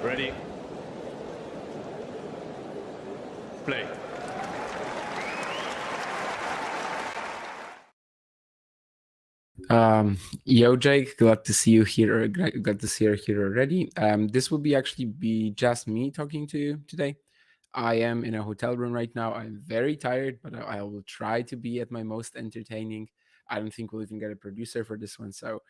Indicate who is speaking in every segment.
Speaker 1: Ready. Play.
Speaker 2: Yo, Jake, glad to see you here. Glad to see you here already. This will actually be just me talking to you today. I am in a hotel room right now. I'm very tired, but I will try to be at my most entertaining. I don't think we'll even get a producer for this one. So,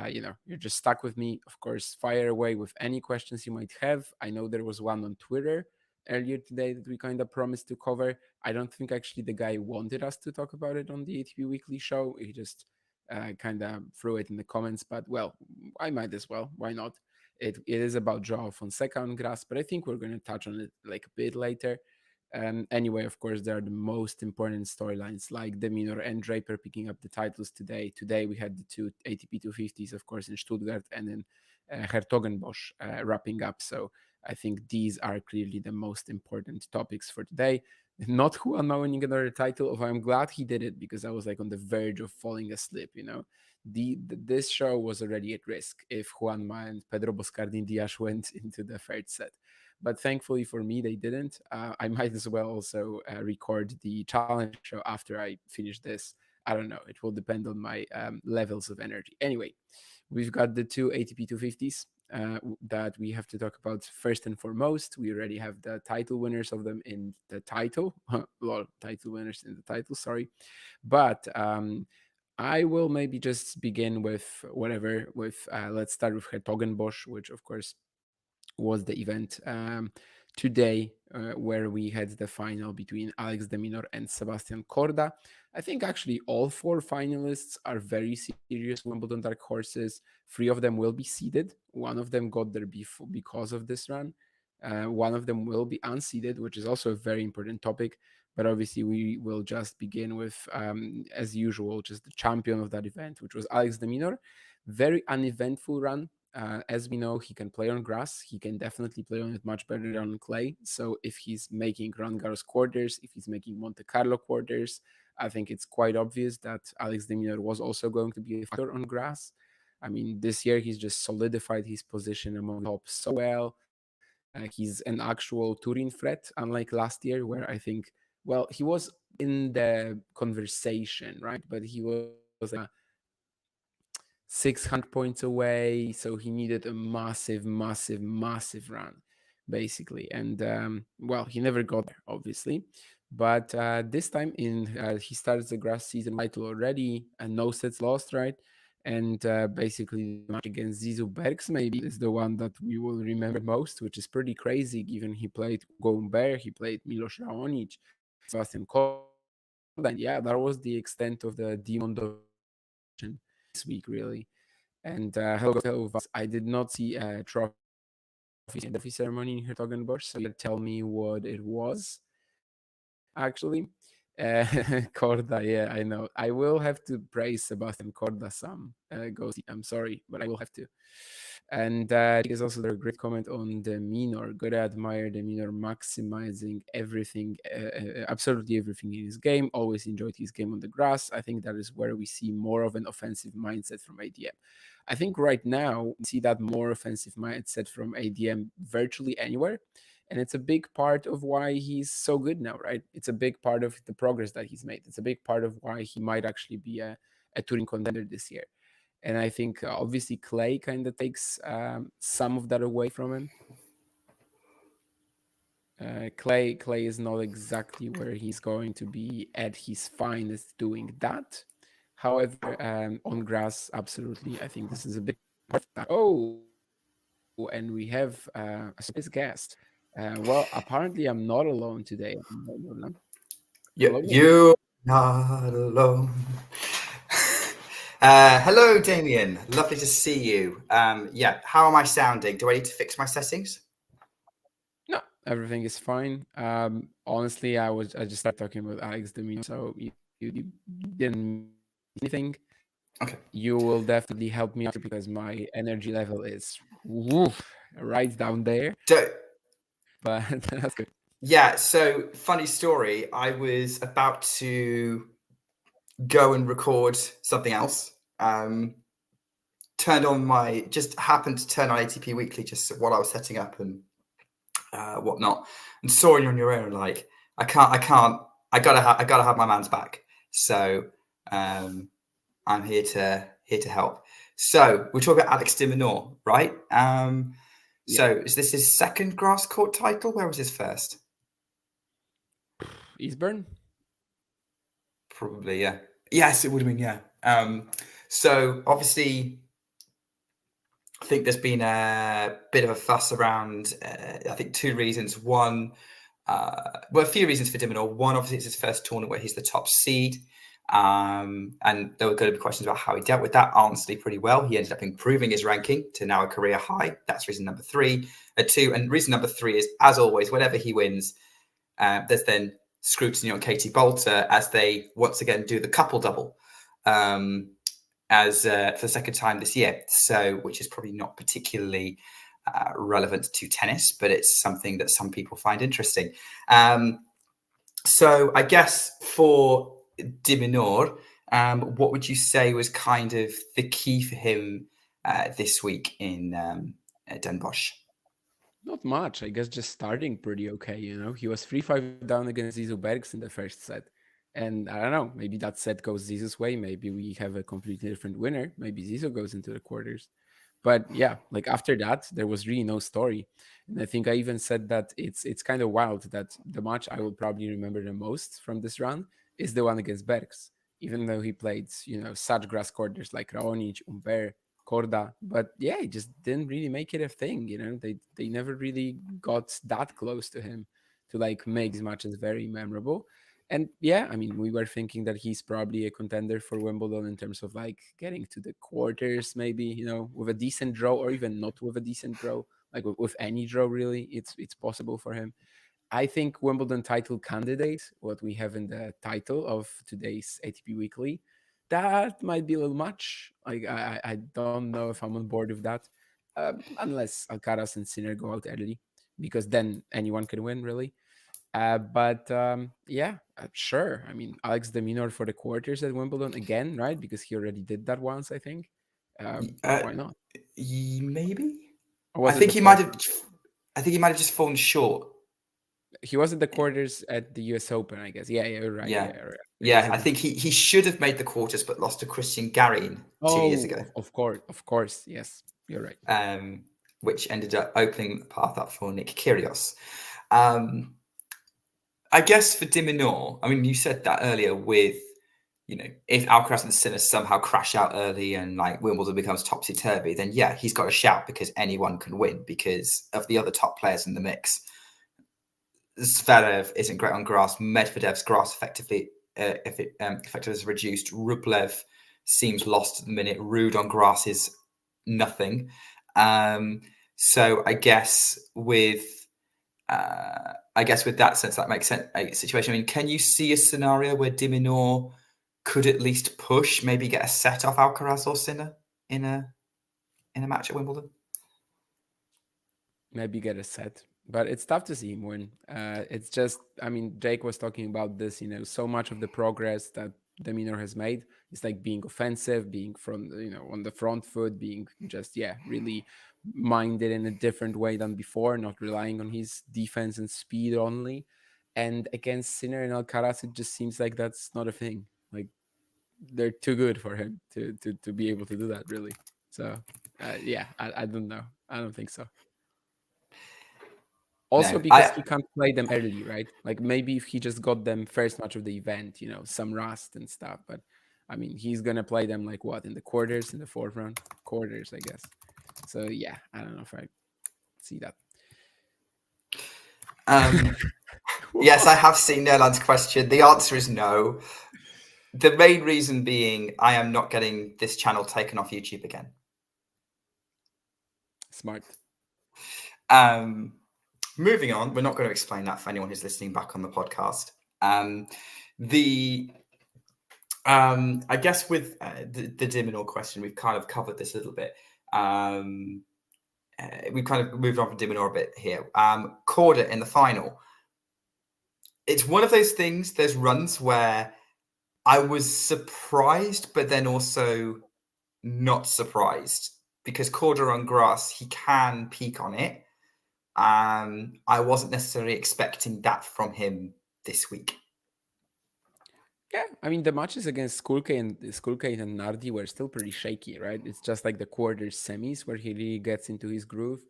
Speaker 2: you're just stuck with me. Of course, fire away with any questions you might have. I know there was one on Twitter earlier today that we kind of promised to cover. I don't think actually the guy wanted us to talk about it on the ATP Weekly show. He just kind of threw it in the comments, but well, I might as well. Why not? It is about Joao Fonseca on grass, but I think we're going to touch on it like a bit later. Anyway, of course, there are the most important storylines like the Minaur and Draper picking up the titles today. Today we had the two ATP 250s, of course, in Stuttgart, and then Hertogenbosch wrapping up. So I think these are clearly the most important topics for today. Not Juanma winning another title, although I'm glad he did it because I was like on the verge of falling asleep, This show was already at risk if Juanma and Pedro Boscardin Dias went into the third set. But thankfully for me, they didn't. I might as well also record the challenge show after I finish this. I don't know. It will depend on my levels of energy. Anyway, we've got the two ATP 250s that we have to talk about first and foremost. We already have the title winners of them in the title. Title winners in the title, sorry. But I will maybe just begin with whatever, let's start with Hertogenbosch, which of course was the event today where we had the final between Alex de Minaur and Sebastian Corda. I think actually all four finalists are very serious Wimbledon dark horses. Three of them will be seeded. One of them got there because of this run. One of them will be unseeded, which is also a very important topic. But obviously, we will just begin with, as usual, just the champion of that event, which was Alex de Minaur. Very uneventful run. As we know, he can play on grass. He can definitely play on it much better than on clay. So if he's making Roland Garros quarters, if he's making Monte Carlo quarters, I think it's quite obvious that Alex de Minaur was also going to be a factor on grass. I mean, this year he's just solidified his position among the top so well. He's an actual Turin threat, unlike last year, where I think, well, he was in the conversation, right? But he was 600 points away, so he needed a massive run, basically. And well, he never got there, obviously. But this time he starts the grass season title already, and no sets lost, right? And basically, the match against Zizou Bergs maybe is the one that we will remember most, which is pretty crazy given he played Gomber, he played Milos Raonic, Sebastian Korda. And yeah, that was the extent of the demon this week, really. And hello, I did not see a trophy ceremony in Hertogenbosch, so you tell me what it was, actually. Corda, yeah, I know. I will have to praise Sebastian Corda some. Ghosty, I'm sorry, but I will have to. And there's also a great comment on the Minaur. Gotta admire the Minaur maximizing everything, absolutely everything in his game. Always enjoyed his game on the grass. I think that is where we see more of an offensive mindset from ADM. I think right now we see that more offensive mindset from ADM virtually anywhere. And it's a big part of why he's so good now, right? It's a big part of the progress that he's made. It's a big part of why he might actually be a touring contender this year. And I think obviously Clay kind of takes some of that away from him. Clay is not exactly where he's going to be at his finest doing that. However, on grass, absolutely, I think this is a big part of that. Oh, and we have a surprise guest. Well, apparently I'm not alone today. Hello,
Speaker 3: You're not alone. Hello, Damien. Lovely to see you. Yeah, how am I sounding? Do I need to fix my settings?
Speaker 2: No, everything is fine. Honestly, I just started talking about Alex de Minaur, so you didn't miss anything.
Speaker 3: Okay.
Speaker 2: You will definitely help me out because my energy level is right down there. But that's good.
Speaker 3: Yeah, so funny story. I was about to go and record something else. happened to turn on ATP Weekly just while I was setting up and whatnot, and saw you on your own. Like, I gotta have my man's back. So I'm here to help. So we're talking about Alex de Minaur, right? So is this his second grass court title? Where was his first?
Speaker 2: Eastbourne?
Speaker 3: Probably, yeah. Yes, it would have been, yeah. So obviously, I think there's been a bit of a fuss around, I think, two reasons. One, a few reasons for de Minaur. One, obviously, it's his first tournament where he's the top seed. And there were going to be questions about how he dealt with that. Honestly, pretty well. He ended up improving his ranking to now a career high. That's reason number two. And reason number three is, as always, whenever he wins, there's then scrutiny on Katie Boulter as they once again do the couple double as for the second time this year. So, which is probably not particularly relevant to tennis, but it's something that some people find interesting. So I guess for de Minaur, what would you say was kind of the key for him this week in Den Bosch?
Speaker 2: Not much. I guess just starting pretty okay, He was 3-5 down against Zizou Bergs in the first set. And I don't know, maybe that set goes Zizou's way. Maybe we have a completely different winner. Maybe Zizou goes into the quarters. But yeah, like after that, there was really no story. And I think I even said that it's kind of wild that the match I will probably remember the most from this run is the one against Bergs, even though he played, such grass quarters like Raonic, Humbert, Korda. But yeah, he just didn't really make it a thing, They never really got that close to him to like make his matches very memorable. And yeah, I mean, we were thinking that he's probably a contender for Wimbledon in terms of like getting to the quarters, maybe, with a decent draw, or even not with a decent draw, like with any draw, really, it's possible for him. I think Wimbledon title candidate, what we have in the title of today's ATP Weekly, that might be a little much. Like I don't know if I'm on board with that, unless Alcaraz and Sinner go out early, because then anyone can win, really. But yeah, sure. I mean, Alex de Minaur for the quarters at Wimbledon again, right? Because he already did that once, I think. Why not?
Speaker 3: Maybe.
Speaker 2: Or
Speaker 3: I think he might have just fallen short.
Speaker 2: He was at the quarters at the US Open, I guess. Yeah, you're right.
Speaker 3: Yeah, I think he should have made the quarters, but lost to Christian Garin 2 years ago.
Speaker 2: Of course. Yes, you're right.
Speaker 3: Which ended up opening the path up for Nick Kyrgios. I guess for de Minaur, I mean, you said that earlier with, if Alcaraz and Sinner somehow crash out early and like Wimbledon becomes topsy-turvy, then yeah, he's got a shout because anyone can win because of the other top players in the mix. Zverev isn't great on grass. Medvedev's grass effectively is reduced. Rublev seems lost at the minute. Rude on grass is nothing. So I guess with that sense, that makes sense. A situation. I mean, can you see a scenario where de Minaur could at least push, maybe get a set off Alcaraz or Sinner in a match at Wimbledon?
Speaker 2: Maybe get a set, but it's tough to see him win. It's just, I mean, Jake was talking about this, so much of the progress that de Minaur has made is like being offensive, being from, on the front foot, being just, really minded in a different way than before, not relying on his defense and speed only. And against Sinner and Alcaraz, it just seems like that's not a thing. Like they're too good for him to be able to do that, really. So yeah, I don't know. I don't think so. Also, because he can't play them early, right? Like maybe if he just got them first match of the event, some rust and stuff. But I mean, he's gonna play them like what, in the quarters, in the fourth round? Quarters, I guess. So yeah, I don't know if I see that.
Speaker 3: Yes, I have seen Nerland's question. The answer is no. The main reason being I am not getting this channel taken off YouTube again.
Speaker 2: Smart.
Speaker 3: Moving on, we're not going to explain that for anyone who's listening back on the podcast. I guess with the de Minaur question, we've kind of covered this a little bit. We've kind of moved on from de Minaur a bit here. Korda in the final. It's one of those things, there's runs where I was surprised, but then also not surprised, because Corda on grass, he can peak on it. I wasn't necessarily expecting that from him this week.
Speaker 2: Yeah, I mean the matches against Skulke and Nardi were still pretty shaky, right? It's just like the quarters semis where he really gets into his groove.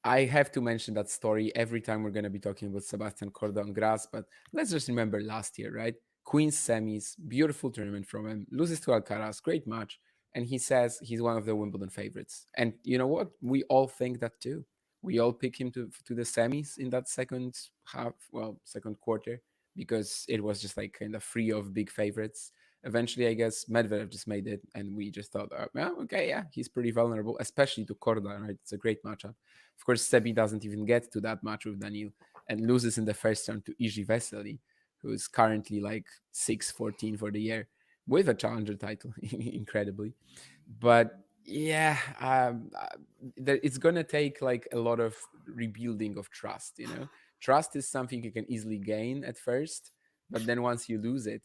Speaker 2: I have to mention that story every time we're going to be talking about Sebastian Corda on grass, but let's just remember last year, right? Queen's semis, beautiful tournament from him, loses to Alcaraz, great match, and he says he's one of the Wimbledon favorites. And you know what? We all think that too. We all pick him to the semis in that second quarter, because it was just like kind of free of big favorites. Eventually, I guess Medvedev just made it, and we just thought, well, okay, yeah, he's pretty vulnerable, especially to Corda, right? It's a great matchup. Of course, Sebi doesn't even get to that match with Daniil and loses in the first round to Iji Vesely, who is currently like 6-14 for the year with a challenger title, incredibly. But yeah, it's gonna take like a lot of rebuilding of trust. Trust is something you can easily gain at first, but then once you lose it,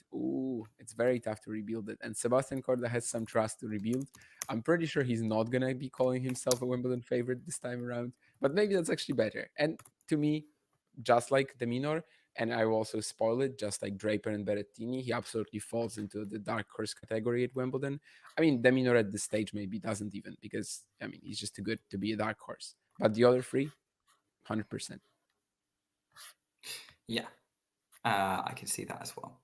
Speaker 2: it's very tough to rebuild it. And Sebastian Corda has some trust to rebuild. I'm pretty sure he's not gonna be calling himself a Wimbledon favorite this time around, but maybe that's actually better. And to me, just like the Minaur, and I will also spoil it, just like Draper and Berrettini, he absolutely falls into the dark horse category at Wimbledon. I mean, the Minaur at this stage maybe doesn't even, because, I mean, he's just too good to be a dark horse. But the other three, 100%.
Speaker 3: Yeah, I can see that as well.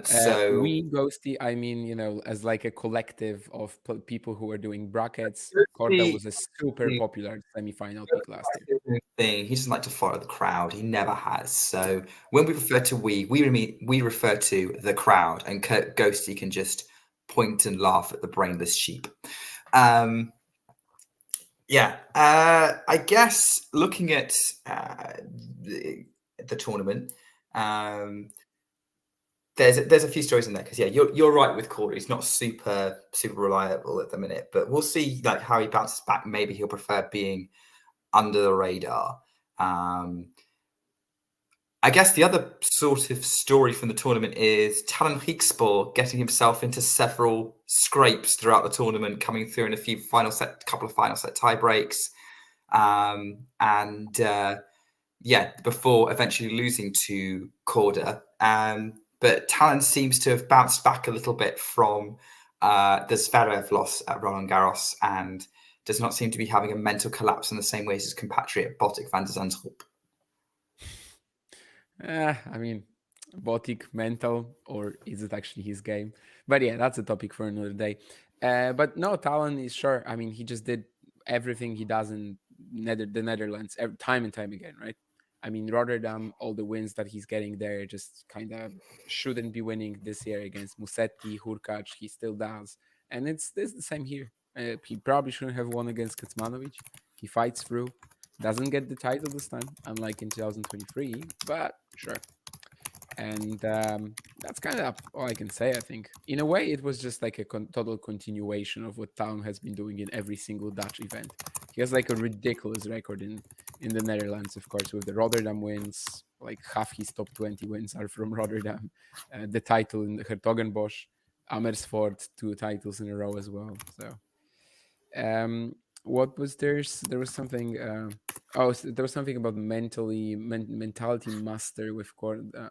Speaker 3: So
Speaker 2: we Ghosty, I mean, as like a collective of people who are doing brackets, Corda was a super popular semi-final pick last year.
Speaker 3: He doesn't like to follow the crowd. He never has. So when we refer to we refer to the crowd, and Ghosty can just point and laugh at the brainless sheep. I guess looking at the tournament, there's a few stories in there, because you're right with Corda. He's not super reliable at the minute, but we'll see like how he bounces back. Maybe he'll prefer being under the radar. I guess the other sort of story from the tournament is Talon Hickspor getting himself into several scrapes throughout the tournament, coming through in a couple of final set tie breaks, before eventually losing to Corda. But Talon seems to have bounced back a little bit from the Zverev loss at Roland Garros, and does not seem to be having a mental collapse in the same way as his compatriot Botic van der Zandschulp.
Speaker 2: I mean, Botic mental, or is it actually his game? But yeah, that's a topic for another day. But no, Talon is sure. I mean, he just did everything he does in the Netherlands time and time again, right? I mean, Rotterdam, all the wins that he's getting there just kind of shouldn't be winning this year against Musetti, Hurkacz. He still does. And it's the same here. He probably shouldn't have won against Kecmanovic. He fights through, doesn't get the title this time, unlike in 2023, but sure. And that's kind of all I can say, I think. In a way, it was just like a total continuation of what Talon has been doing in every single Dutch event. He has like a ridiculous record in the Netherlands, of course, with the Rotterdam wins. Like half his top 20 wins are from Rotterdam. The title in the Hertogenbosch, Amersfoort, 2 titles in a row as well. So what was there was something there was something about mentality master with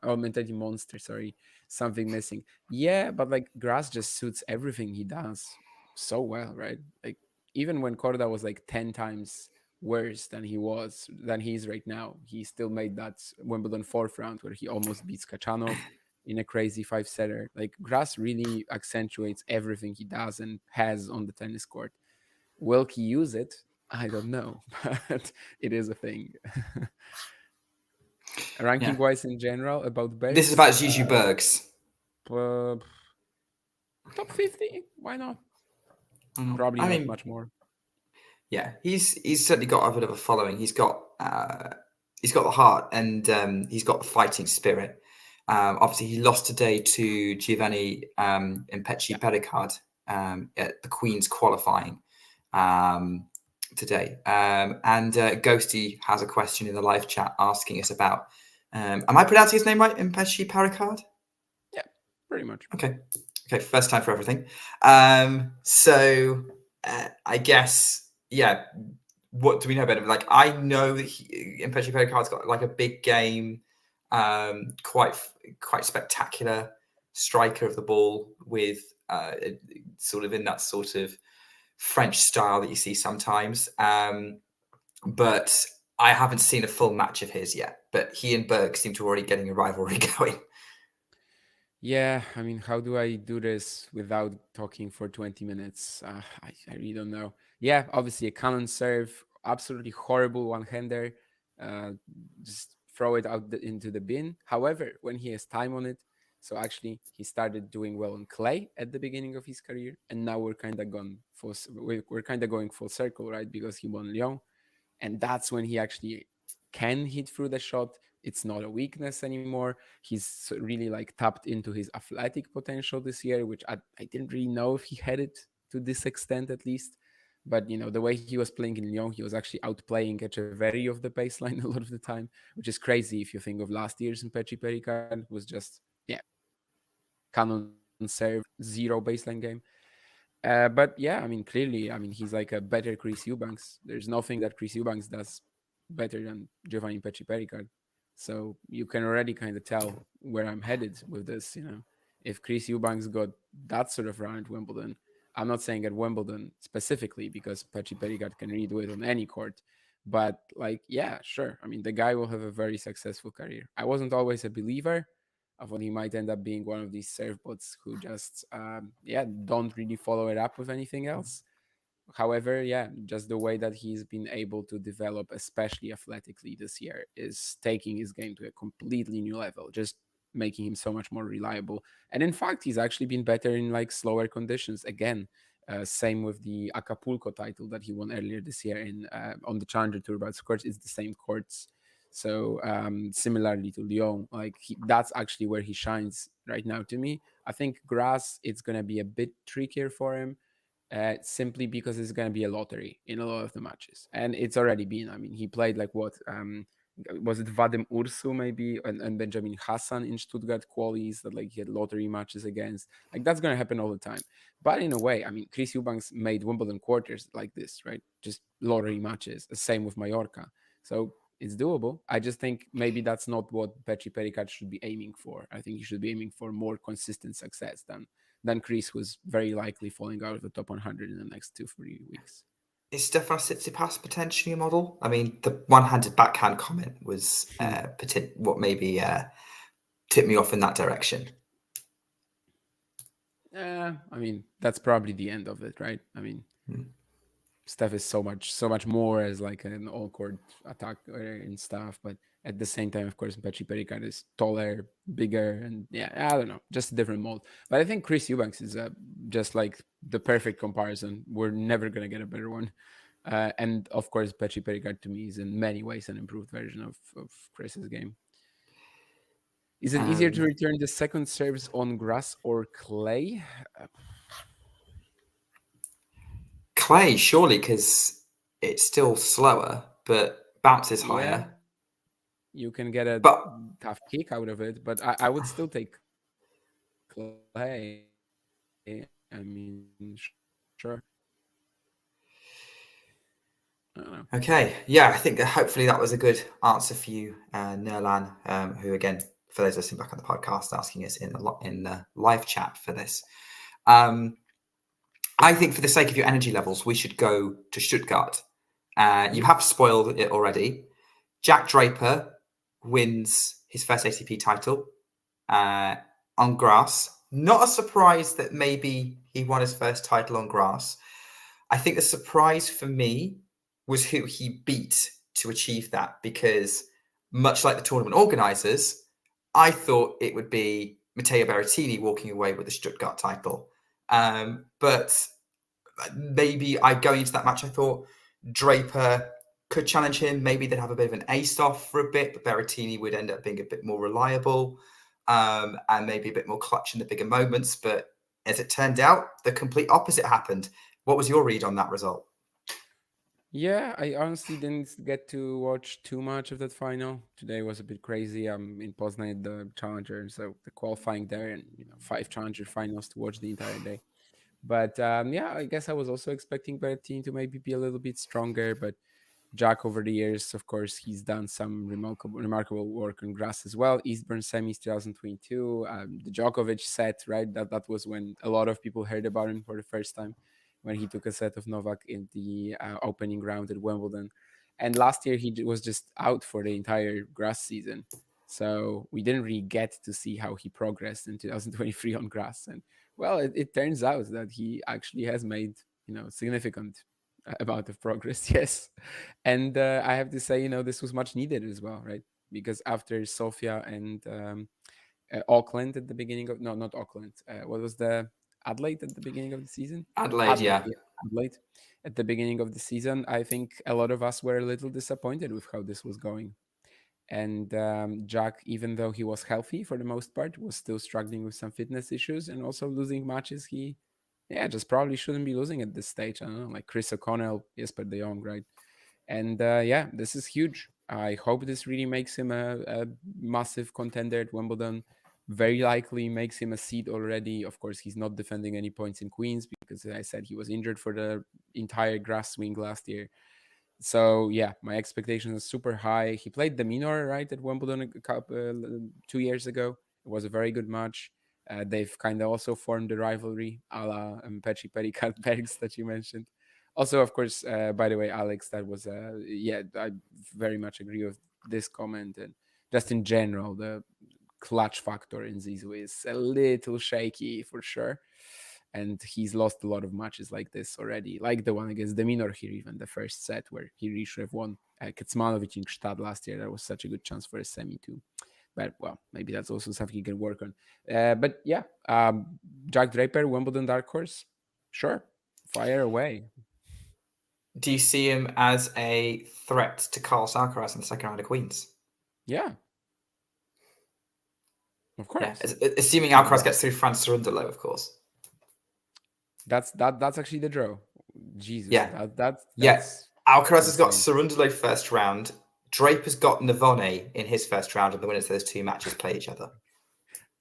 Speaker 2: mentality monster, sorry, something missing. Yeah, but like grass just suits everything he does so well, right? Like even when Corda was like 10 times worse than he is right now, he still made that Wimbledon 4th round where he almost beats Kachanov in a crazy 5-setter. Like grass really accentuates everything he does and has on the tennis court. Will he use it? I don't know, but it is a thing. Ranking-wise in general, about Bergs.
Speaker 3: This is about Zizou Bergs.
Speaker 2: Top 50? Why not? Probably not much more.
Speaker 3: Yeah, he's certainly got a bit of a following. He's got the heart, and he's got the fighting spirit. Obviously, he lost today to Giovanni Impecci Pericard at the Queen's qualifying today. And Ghosty has a question in the live chat asking us about, am I pronouncing his name right? Impecci Pericard?
Speaker 2: Yeah, pretty much.
Speaker 3: Okay. Okay, first time for everything. So I guess, yeah. What do we know about him? Like, I know that Petr Pericard's got like a big game, quite spectacular striker of the ball with sort of in that sort of French style that you see sometimes. But I haven't seen a full match of his yet. But he and Berg seem to already getting a rivalry going.
Speaker 2: Yeah, I mean, how do I do this without talking for 20 minutes? I really don't know. Yeah, obviously a cannon serve, absolutely horrible one-hander. Uh, just throw it out into the bin. However, when he has time on it, so actually he started doing well on clay at the beginning of his career, and now we're kind of we're kind of going full circle, right? Because he won Lyon, and that's when he actually can hit through the shot. It's not a weakness anymore. He's really like tapped into his athletic potential this year, which I didn't really know if he had it to this extent at least. But the way he was playing in Lyon, he was actually outplaying Echeverry of the baseline a lot of the time, which is crazy if you think of last year's in Petr Pericard was just cannon serve, zero baseline game. But yeah, I mean, clearly, I mean, he's like a better Chris Eubanks. There's nothing that Chris Eubanks does better than Giovanni Petr Pericard. So you can already kind of tell where I'm headed with this. If Chris Eubanks got that sort of run at Wimbledon, I'm not saying at Wimbledon specifically because Petr Pericard can redo it on any court. But like, yeah, sure. I mean, the guy will have a very successful career. I wasn't always a believer. I thought he might end up being one of these serve bots who just, don't really follow it up with anything else. However, yeah, just the way that he's been able to develop, especially athletically this year, is taking his game to a completely new level, just making him so much more reliable. And in fact, he's actually been better in like slower conditions. Again, same with the Acapulco title that he won earlier this year in on the Challenger Tour, but of course it's the same courts. So similarly to Lyon, like that's actually where he shines right now to me. I think grass, it's going to be a bit trickier for him simply because it's going to be a lottery in a lot of the matches. And it's already been. I mean, he played like what? Was it Vadim Ursu maybe and Benjamin Hassan in Stuttgart qualies that like he had lottery matches against? Like that's going to happen all the time. But in a way, I mean, Chris Eubanks made Wimbledon quarters like this, right? Just lottery matches. Same with Mallorca. So it's doable. I just think maybe that's not what Petr Pericard should be aiming for. I think he should be aiming for more consistent success than Chris, was very likely falling out of the top 100 in the next 2-3 weeks.
Speaker 3: Is Stefano Tsitsipas potentially a model? I mean, the one-handed backhand comment was what maybe tipped me off in that direction.
Speaker 2: I mean, that's probably the end of it, right? I mean, Steph is so much more as like an all-court attacker and stuff, but at the same time, of course, Petr Pericard is taller, bigger, and yeah, I don't know, just a different mold. But I think Chris Eubanks is just like the perfect comparison. We're never gonna get a better one. And of course, Petr Pericard to me is in many ways an improved version of Chris's game. Is it easier to return the second serves on grass or clay?
Speaker 3: Clay, surely, because it's still slower, but bounces higher.
Speaker 2: You can get a tough kick out of it, but I would still take clay. I mean, sure. I don't know.
Speaker 3: Okay, yeah, I think that hopefully that was a good answer for you, Nurlan, who again, for those listening back on the podcast, asking us in the live chat for this. I think for the sake of your energy levels, we should go to Stuttgart. You have spoiled it already. Jack Draper wins his first ATP title on grass. Not a surprise that maybe he won his first title on grass. I think the surprise for me was who he beat to achieve that, because much like the tournament organizers, I thought it would be Matteo Berrettini walking away with the Stuttgart title. But maybe going into that match, I thought Draper could challenge him. Maybe they'd have a bit of an ace off for a bit, but Berrettini would end up being a bit more reliable and maybe a bit more clutch in the bigger moments. But as it turned out, the complete opposite happened. What was your read on that result?
Speaker 2: Yeah, I honestly didn't get to watch too much of that final. Today was a bit crazy. I'm in Poznan, the Challenger, so the qualifying there, and 5 Challenger finals to watch the entire day. But yeah, I guess I was also expecting Berrettini to maybe be a little bit stronger, but Jack over the years, of course, he's done some remarkable work on grass as well. Eastbourne semis 2022, the Djokovic set, right? That was when a lot of people heard about him for the first time, when he took a set of Novak in the opening round at Wimbledon. And last year he was just out for the entire grass season, so we didn't really get to see how he progressed in 2023 on grass. And well, it turns out that he actually has made significant amount of progress. Yes. And I have to say, this was much needed as well, right? Because after Sofia and Auckland at the beginning of, no, not Auckland, what was the Adelaide at the beginning of the season?
Speaker 3: Adelaide,
Speaker 2: Adelaide,
Speaker 3: yeah.
Speaker 2: yeah, Adelaide at the beginning of the season. I think a lot of us were a little disappointed with how this was going. And Jack, even though he was healthy for the most part, was still struggling with some fitness issues and also losing matches. Yeah, just probably shouldn't be losing at this stage. I don't know, like Chris O'Connell, Jesper de Jong, right? And yeah, this is huge. I hope this really makes him a massive contender at Wimbledon. Very likely makes him a seed already. Of course, he's not defending any points in Queens because, as I said, he was injured for the entire grass swing last year. So yeah, my expectations are super high. He played the Minaur right at Wimbledon a couple 2 years ago. It was a very good match. They've kind of also formed a rivalry, a la Petri Pericat Bergs that you mentioned. Also, of course, by the way, Alex, that was yeah, I very much agree with this comment, and just in general, the clutch factor in Zizou is a little shaky for sure. And he's lost a lot of matches like this already, like the one against Deminor here, even the first set where he really should have won. Kecmanovic in Gstaad last year, that was such a good chance for a semi too. But well, maybe that's also something he can work on. But yeah, Jack Draper, Wimbledon dark horse, sure, fire away.
Speaker 3: Do you see him as a threat to Carlos Alcaraz in the second round of Queens?
Speaker 2: Yeah, of
Speaker 3: Yeah,
Speaker 2: course.
Speaker 3: assuming Alcaraz gets through France Cerundolo, of course.
Speaker 2: That's actually the draw. Jesus,
Speaker 3: Yeah.
Speaker 2: that's
Speaker 3: Alcaraz has got
Speaker 2: insane.
Speaker 3: Cerundolo first round. Draper's got Navone in his first round, and the winners of those two matches play each other.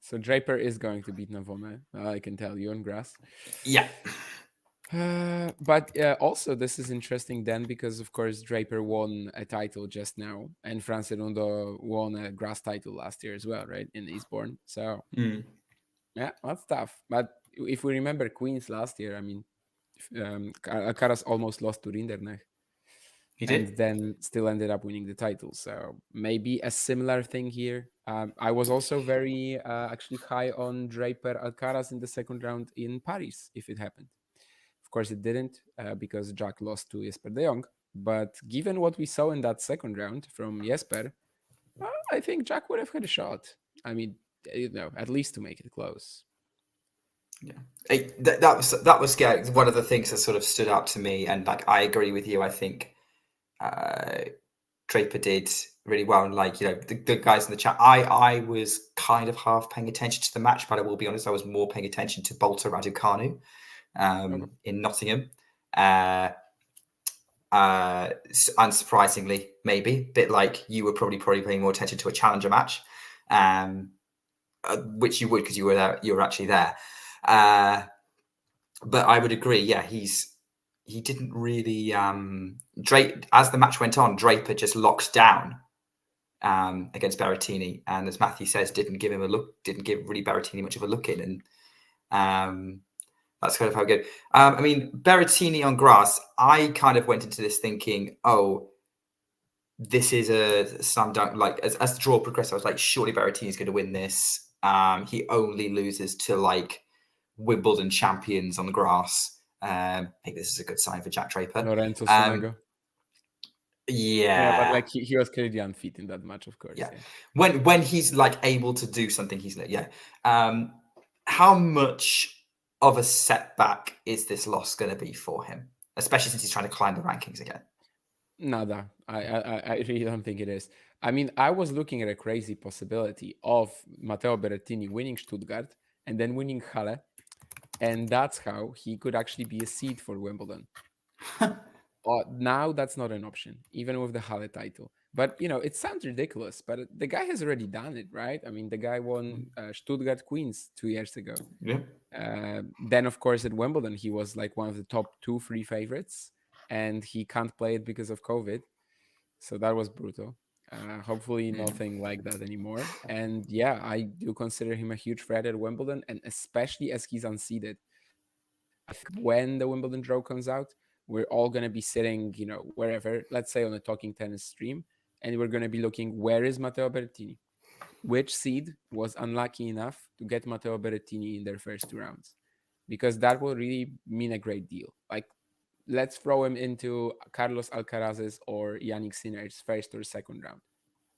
Speaker 2: So Draper is going to beat Navone. I can tell you on grass.
Speaker 3: Yeah.
Speaker 2: But also, this is interesting then because, of course, Draper won a title just now, and Fran Cerundo won a grass title last year as well, right, in Eastbourne. So, yeah, that's tough. But if we remember Queens last year, I mean, Alcaraz almost lost to Rinderknecht
Speaker 3: He
Speaker 2: and
Speaker 3: did.
Speaker 2: then still ended up winning the title. So maybe a similar thing here. I was also very actually high on Draper Alcaraz in the second round in Paris if it happened. Of course, it didn't because Jack lost to Jesper de Jong. But given what we saw in that second round from Jesper, I think Jack would have had a shot. I mean, at least to make it close.
Speaker 3: Yeah, that was one of the things that sort of stood out to me, and like I agree with you. I think Draper did really well, and like the guys in the chat, I was kind of half paying attention to the match, but I will be honest, I was more paying attention to Bolter Raducanu in Nottingham. Unsurprisingly, maybe a bit like you were probably paying more attention to a challenger match, which you would because you were there, you were actually there. But I would agree. Yeah, he didn't really as the match went on, Draper just locked down against Berrettini, and as Matthew says, didn't give really Berrettini much of a look in, and that's kind of how good. I mean, Berrettini on grass, I kind of went into this thinking, oh, this is a slam dunk. Like as the draw progressed, I was like, surely Berrettini's going to win this. He only loses to like Wimbledon champions on grass. I think this is a good sign for Jack Draper.
Speaker 2: Lorenzo Sonego.
Speaker 3: Yeah,
Speaker 2: but like he was clearly unfit in that match, of course.
Speaker 3: Yeah. When he's like able to do something, he's like, yeah. How much of a setback is this loss going to be for him, especially since he's trying to climb the rankings again?
Speaker 2: Nada. I really don't think it is. I mean, I was looking at a crazy possibility of Matteo Berrettini winning Stuttgart and then winning Halle, and that's how he could actually be a seed for Wimbledon. now that's not an option, even with the Halle title. But it sounds ridiculous, but the guy has already done it, right? I mean, the guy won Stuttgart Queens 2 years ago.
Speaker 3: Yeah.
Speaker 2: Then, of course, at Wimbledon, he was like one of the top 2-3 favorites, and he can't play it because of COVID. So that was brutal. Hopefully, nothing like that anymore. And yeah, I do consider him a huge threat at Wimbledon, and especially as he's unseeded. I think when the Wimbledon draw comes out, we're all going to be sitting, wherever, let's say on a Talking Tennis stream, and we're going to be looking, where is Matteo Berrettini? Which seed was unlucky enough to get Matteo Berrettini in their first 2 rounds? Because that will really mean a great deal. Like, let's throw him into Carlos Alcaraz's or Yannick Sinner's first or second round.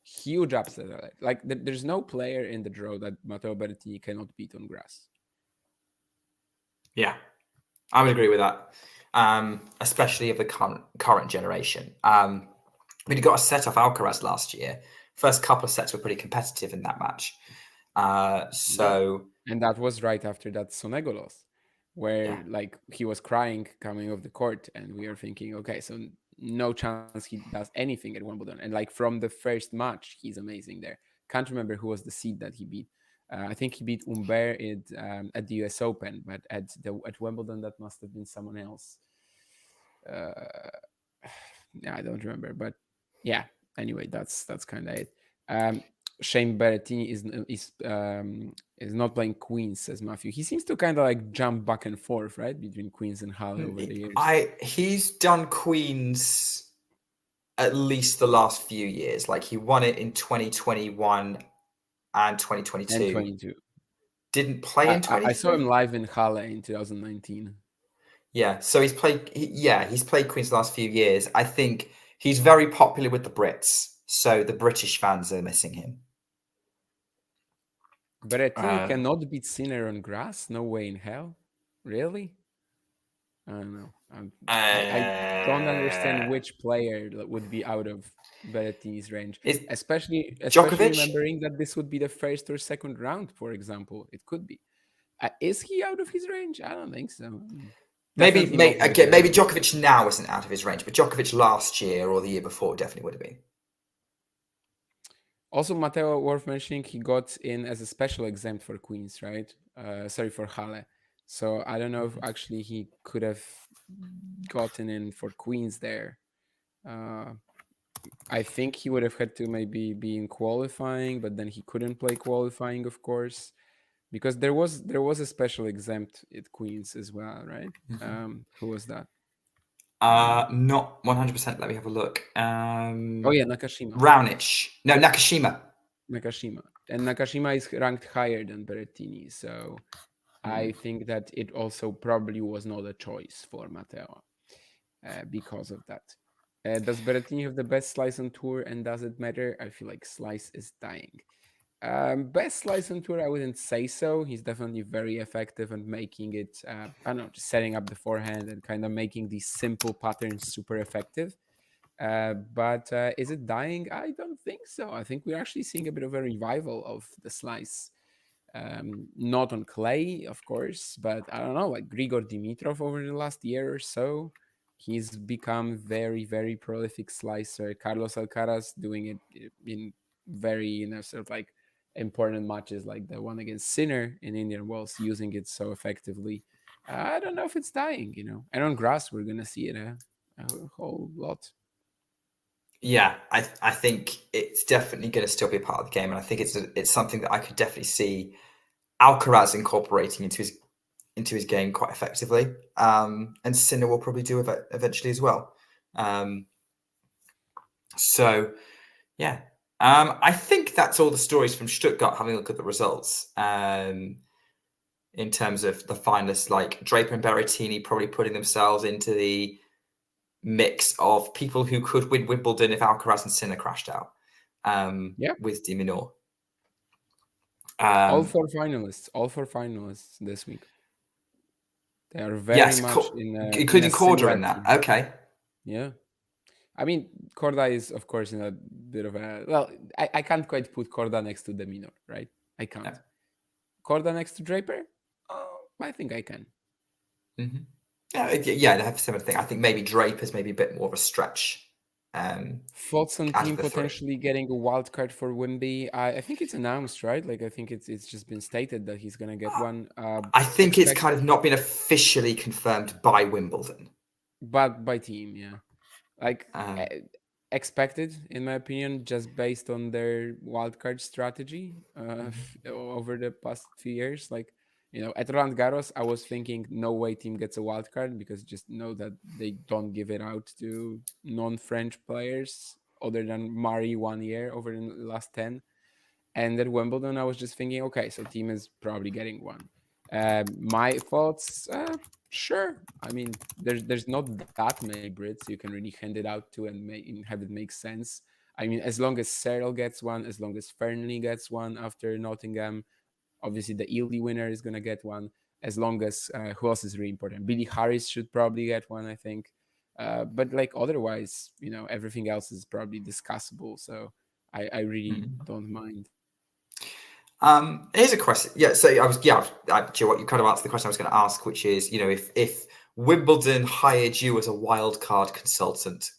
Speaker 2: Huge upset. Like, there's no player in the draw that Matteo Berrettini cannot beat on grass.
Speaker 3: Yeah, I would agree with that, especially of the current generation. He got a set off Alcaraz last year. First couple of sets were pretty competitive in that match.
Speaker 2: And that was right after that Sonego loss, where like he was crying coming off the court, and we are thinking, okay, so no chance he does anything at Wimbledon. And like from the first match, he's amazing there. Can't remember who was the seed that he beat. I think he beat Humbert at the US Open, but at Wimbledon, that must have been someone else. I don't remember, but yeah. Anyway, that's kind of it. Shane Berrettini is not playing Queens, says Matthew. He seems to kind of like jump back and forth, right, between Queens and Halle over the years.
Speaker 3: He's done Queens at least the last few years. Like he won it in 2021 and 2022.
Speaker 2: And 22.
Speaker 3: Didn't play in 2023.
Speaker 2: I saw him live in Halle in 2019.
Speaker 3: Yeah, so he's played Queens the last few years. I think he's very popular with the Brits, so the British fans are missing him.
Speaker 2: Berrettini cannot beat Sinner on grass? No way in hell. Really? I don't know. I don't understand which player would be out of Berrettini's range, especially remembering that this would be the first or second round, for example. It could be. Is he out of his range? I don't think so.
Speaker 3: Maybe Djokovic now isn't out of his range, but Djokovic last year or the year before definitely would have been.
Speaker 2: Also, Matteo, worth mentioning, he got in as a special exempt for Queens, right? For Halle. So I don't know if actually he could have gotten in for Queens there. I think he would have had to maybe be in qualifying, but then he couldn't play qualifying, of course, because there was a special exempt at Queens as well, right? Who was that?
Speaker 3: Not 100%. Let me have a look.
Speaker 2: Nakashima.
Speaker 3: Raonic. No, Nakashima.
Speaker 2: And Nakashima is ranked higher than Berrettini, so I think that it also probably was not a choice for Matteo because of that. Does Berrettini have the best slice on tour, and does it matter? I feel like slice is dying. Best slice on tour, I wouldn't say so. He's definitely very effective at making it, just setting up the forehand and kind of making these simple patterns super effective. But is it dying? I don't think so. I think we're actually seeing a bit of a revival of the slice. Not on clay, of course, but I don't know, like Grigor Dimitrov over the last year or so. He's become very, very prolific slicer. Carlos Alcaraz doing it in very, sort of like important matches like the one against Sinner in Indian Wells, using it so effectively. I don't know if it's dying, And on grass, we're going to see it a whole lot.
Speaker 3: Yeah, I think it's definitely going to still be a part of the game. And I think it's something that I could definitely see Alcaraz incorporating into his game quite effectively. And Sinner will probably do it eventually as well. I think that's all the stories from Stuttgart, having a look at the results. In terms of the finalists, like Draper and Berrettini probably putting themselves into the mix of people who could win Wimbledon if Alcaraz and Sinner crashed out with de Minaur.
Speaker 2: All four finalists this week. They are very much
Speaker 3: including Korda in that. Team. Okay.
Speaker 2: Yeah. I mean, Korda is, of course, in a bit of a... Well, I can't quite put Korda next to de Minaur, right? I can't. No. Korda next to Draper? Oh, I think I can.
Speaker 3: Mm-hmm. Yeah, they have a similar thing. I think maybe Draper's maybe a bit more of a stretch.
Speaker 2: Thoughts on
Speaker 3: Out of
Speaker 2: team
Speaker 3: the three.
Speaker 2: potentially getting a wild card for Wimby? I think it's announced, right? Like I think it's just been stated that he's gonna get one.
Speaker 3: I think it's kind
Speaker 2: Expected,
Speaker 3: of not been officially confirmed by Wimbledon.
Speaker 2: but by team, yeah. Like
Speaker 3: Um,
Speaker 2: expected, in my opinion, just based on their wildcard strategy over the past few years. Like, at Roland Garros, I was thinking no way team gets a wildcard because just know that they don't give it out to non-French players other than Murray 1 year over the last 10. And at Wimbledon, I was just thinking, okay, so team is probably getting one. My thoughts, sure. I mean, there's not that many Brits you can really hand it out to and have it make sense. I mean, as long as Searle gets one, as long as Fernley gets one after Nottingham, obviously the Ealey winner is gonna get one. As long as who else is really important? Billy Harris should probably get one, I think. But like otherwise, everything else is probably discussable. So I really don't mind.
Speaker 3: Here's a question. Yeah, so do you know what, you kind of answered the question I was going to ask, which is, if Wimbledon hired you as a wild card consultant,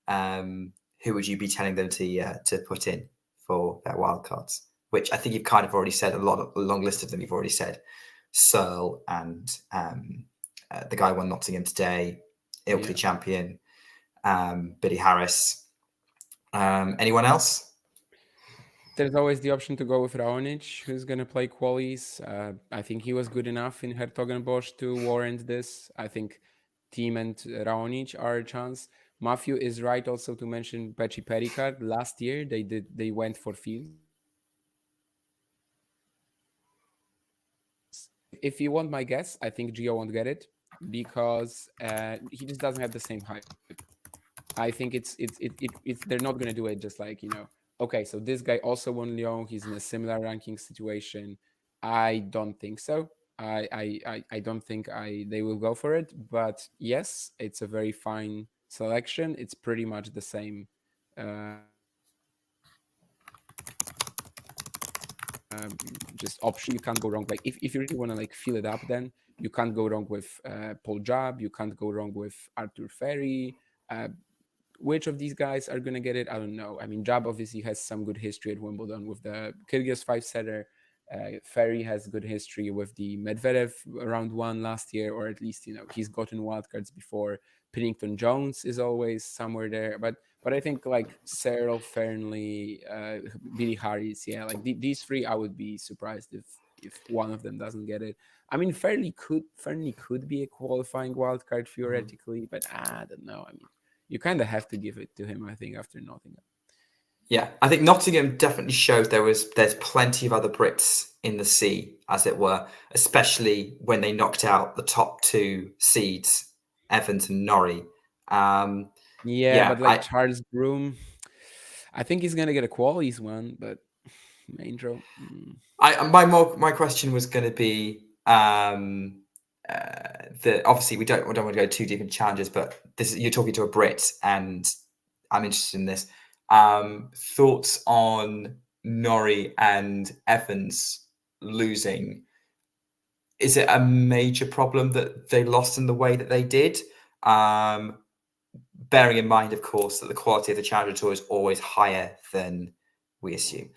Speaker 3: who would you be telling them to put in for their wild cards? Which I think you've kind of already said a long list of them. You've already said Searle and the guy who won Nottingham today, Ilkley champion, Billy Harris. Anyone else?
Speaker 2: There's always the option to go with Raonic, who's going to play qualies. I think he was good enough in Hertogenbosch to warrant this. I think Team and Raonic are a chance. Matthew is right also to mention Becci Pericard. Last year they went for Fields. If you want my guess, I think Gio won't get it because he just doesn't have the same hype. I think it's they're not gonna do it just like, okay, so this guy also won Lyon, he's in a similar ranking situation. I don't think so. I don't think they will go for it, but yes, it's a very fine selection. It's pretty much the same just option. You can't go wrong. Like if you really want to like fill it up, then you can't go wrong with Paul Jab, you can't go wrong with Arthur Ferry. Which of these guys are going to get it? I don't know. I mean, Jab obviously has some good history at Wimbledon with the Kyrgios 5-setter. Ferry has good history with the Medvedev round one last year, or at least, he's gotten wildcards before. Pennington Jones is always somewhere there. But I think like Searle, Fernley, Billy Harris, yeah, like these three, I would be surprised if one of them doesn't get it. I mean, Fernley could be a qualifying wildcard theoretically, but I don't know. I mean, you kind of have to give it to him, I think, after Nottingham.
Speaker 3: Yeah, I think Nottingham definitely showed there's plenty of other Brits in the sea, as it were, especially when they knocked out the top two seeds, Evans and Norrie.
Speaker 2: But like Charles Broom, I think he's gonna get a qualies one, but main draw.
Speaker 3: My question was going to be that obviously we don't want to go too deep in challenges, but you're talking to a Brit, and I'm interested in this. Thoughts on Norrie and Evans losing? Is it a major problem that they lost in the way that they did? Bearing in mind, of course, that the quality of the Challenger Tour is always higher than we assume.